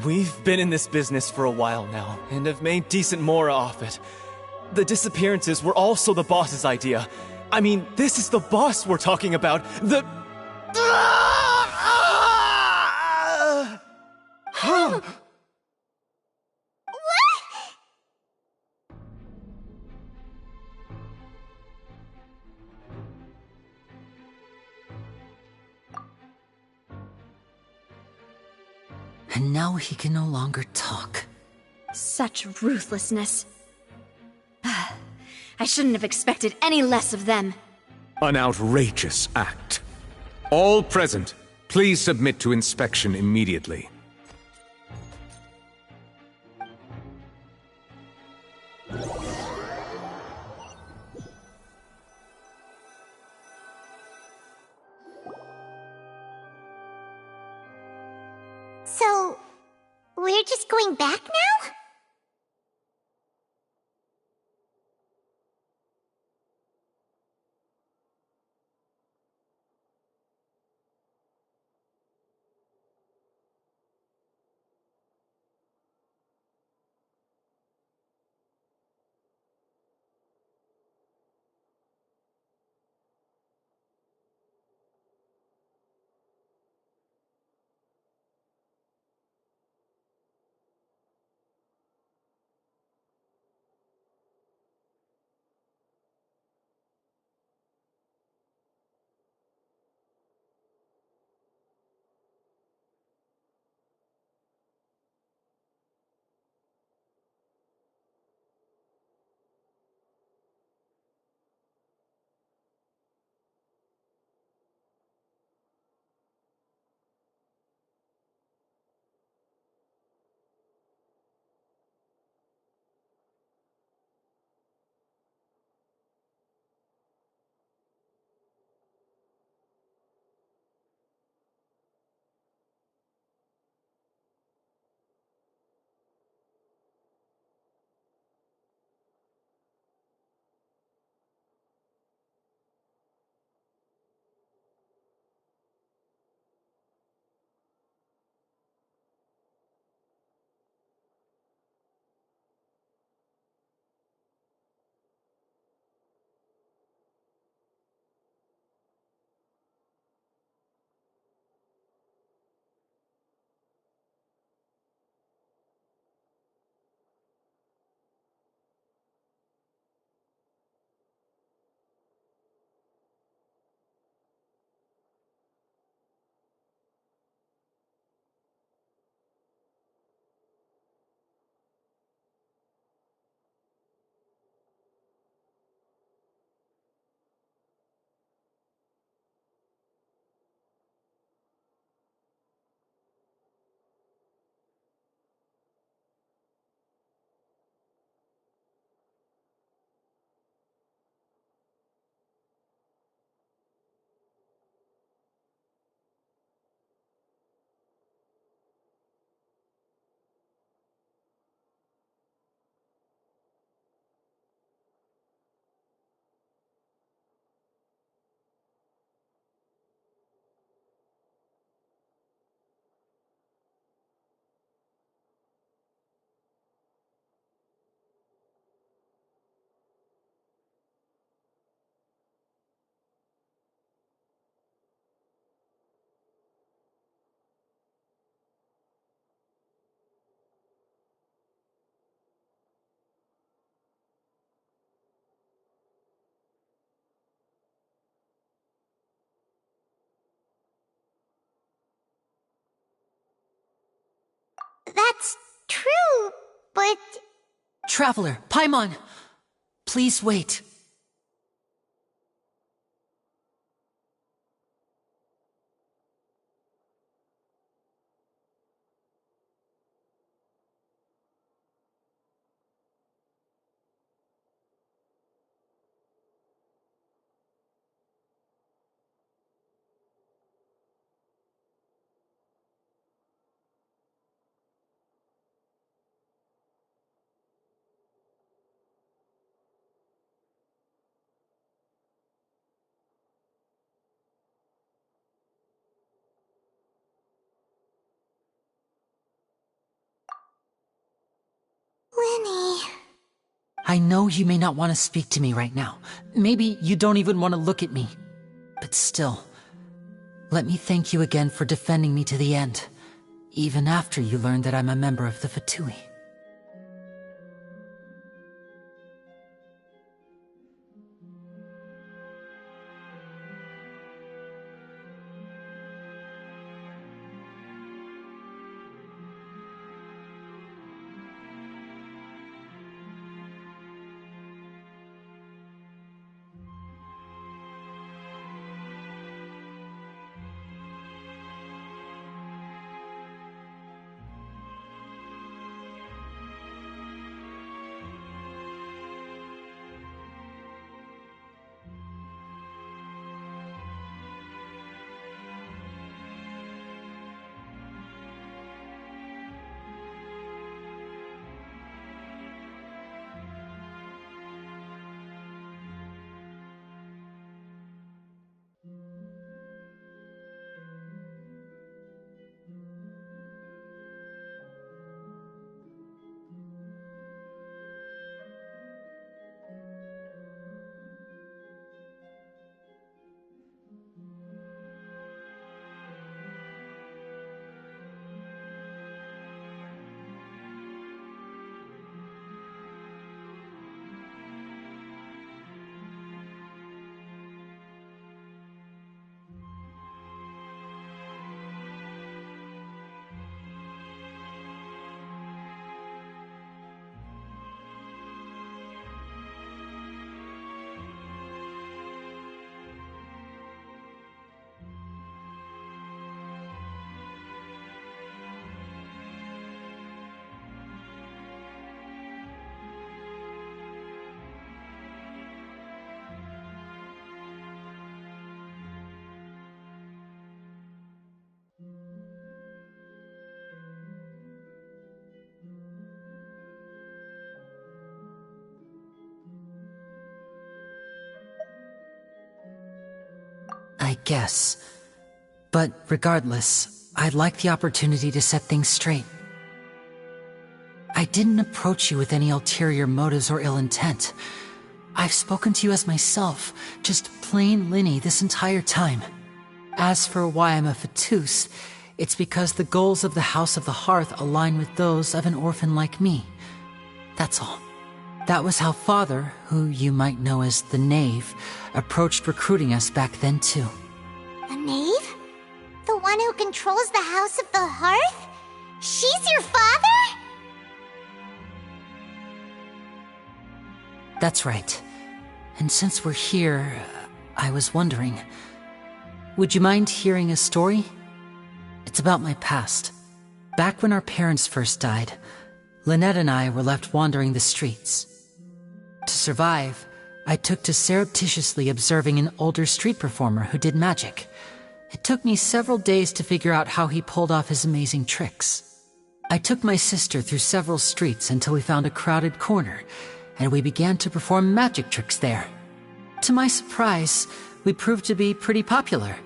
We've been in this business for a while now, and have made decent mora off it. The disappearances were also the boss's idea. I mean, this is the boss we're talking about. The... And now he can no longer talk. Such ruthlessness. I shouldn't have expected any less of them. An outrageous act. All present, please submit to inspection immediately. So, we're just going back now? That's true, but... Traveler, Paimon! Please wait. Lenny... I know you may not want to speak to me right now. Maybe you don't even want to look at me. But still, let me thank you again for defending me to the end, even after you learned that I'm a member of the Fatui. I guess. But regardless, I'd like the opportunity to set things straight. I didn't approach you with any ulterior motives or ill intent. I've spoken to you as myself, just plain Linny this entire time. As for why I'm a Fatous, it's because the goals of the House of the Hearth align with those of an orphan like me. That's all. That was how Father, who you might know as the Knave, approached recruiting us back then too. The Knave? The one who controls the House of the Hearth? She's your father? That's right. And since we're here, I was wondering, would you mind hearing a story? It's about my past. Back when our parents first died, Lynette and I were left wandering the streets. To survive, I took to surreptitiously observing an older street performer who did magic. It took me several days to figure out how he pulled off his amazing tricks. I took my sister through several streets until we found a crowded corner, and we began to perform magic tricks there. To my surprise, we proved to be pretty popular,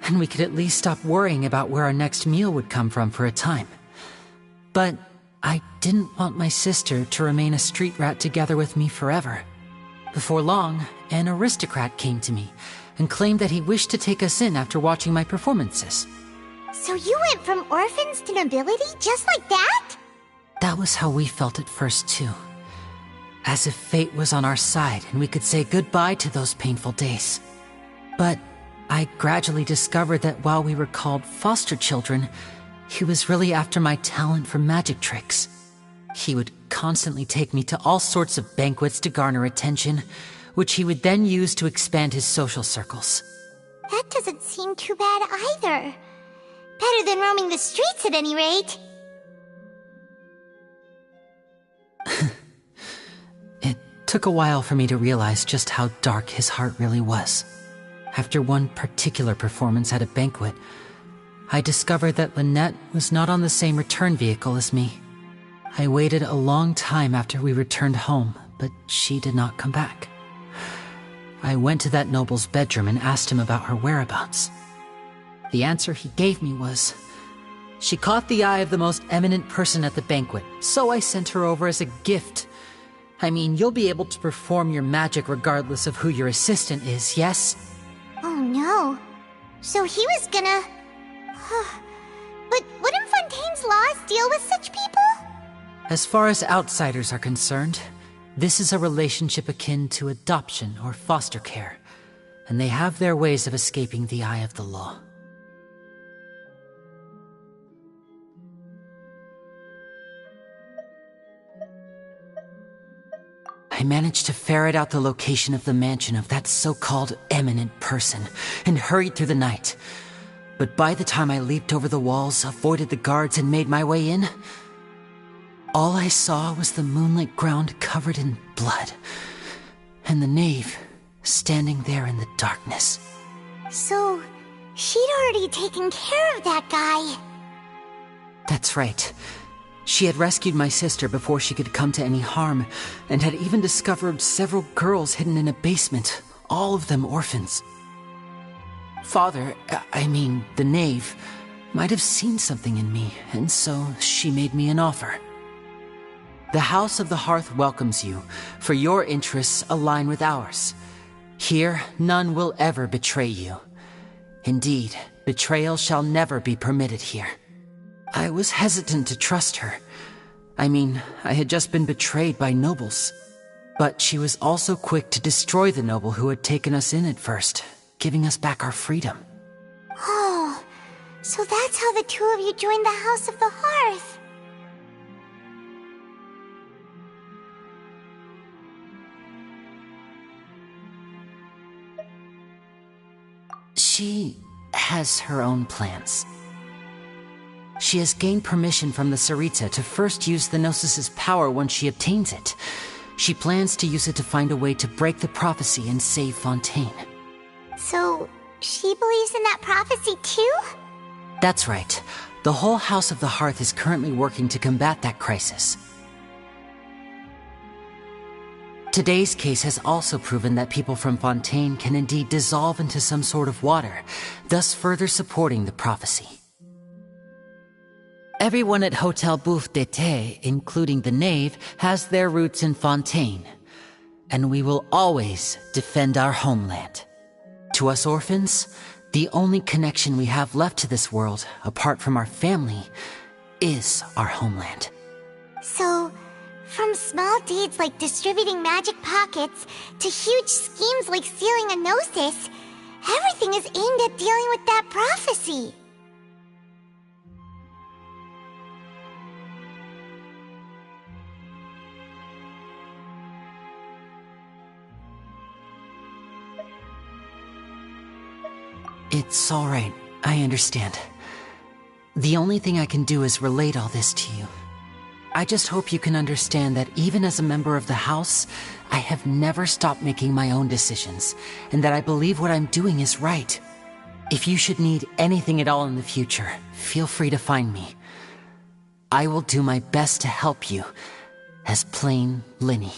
and we could at least stop worrying about where our next meal would come from for a time. But I didn't want my sister to remain a street rat together with me forever. Before long, an aristocrat came to me and claimed that he wished to take us in after watching my performances. So you went from orphans to nobility just like that? That was how we felt at first too. As if fate was on our side and we could say goodbye to those painful days. But I gradually discovered that while we were called foster children, he was really after my talent for magic tricks. He would constantly take me to all sorts of banquets to garner attention, which he would then use to expand his social circles. That doesn't seem too bad either. Better than roaming the streets at any rate. It took a while for me to realize just how dark his heart really was. After one particular performance at a banquet, I discovered that Lynette was not on the same return vehicle as me. I waited a long time after we returned home, but she did not come back. I went to that noble's bedroom and asked him about her whereabouts. The answer he gave me was, she caught the eye of the most eminent person at the banquet, so I sent her over as a gift. I mean, you'll be able to perform your magic regardless of who your assistant is, yes? Oh no. So he was gonna... But wouldn't Fontaine's laws deal with such people? As far as outsiders are concerned, this is a relationship akin to adoption or foster care, and they have their ways of escaping the eye of the law. I managed to ferret out the location of the mansion of that so-called eminent person and hurried through the night. But by the time I leaped over the walls, avoided the guards, and made my way in, all I saw was the moonlit ground covered in blood, and the knave standing there in the darkness. So, she'd already taken care of that guy. That's right. She had rescued my sister before she could come to any harm, and had even discovered several girls hidden in a basement, all of them orphans. Father, the knave, might have seen something in me, and so she made me an offer. The House of the Hearth welcomes you, for your interests align with ours. Here, none will ever betray you. Indeed, betrayal shall never be permitted here. I was hesitant to trust her. I had just been betrayed by nobles. But she was also quick to destroy the noble who had taken us in at first, giving us back our freedom. Oh, so that's how the two of you joined the House of the Hearth. She has her own plans. She has gained permission from the Sarita to first use the Gnosis' power once she obtains it. She plans to use it to find a way to break the prophecy and save Fontaine. So, she believes in that prophecy too? That's right. The whole House of the Hearth is currently working to combat that crisis. Today's case has also proven that people from Fontaine can indeed dissolve into some sort of water, thus further supporting the prophecy. Everyone at Hotel Bouffe d'été, including the knave, has their roots in Fontaine, and we will always defend our homeland. To us orphans, the only connection we have left to this world, apart from our family, is our homeland. So, from small deeds like distributing magic pockets to huge schemes like stealing a Gnosis, everything is aimed at dealing with that prophecy. It's all right. I understand. The only thing I can do is relate all this to you. I just hope you can understand that even as a member of the House, I have never stopped making my own decisions, and that I believe what I'm doing is right. If you should need anything at all in the future, feel free to find me. I will do my best to help you, as plain Linny.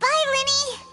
Bye, Linny!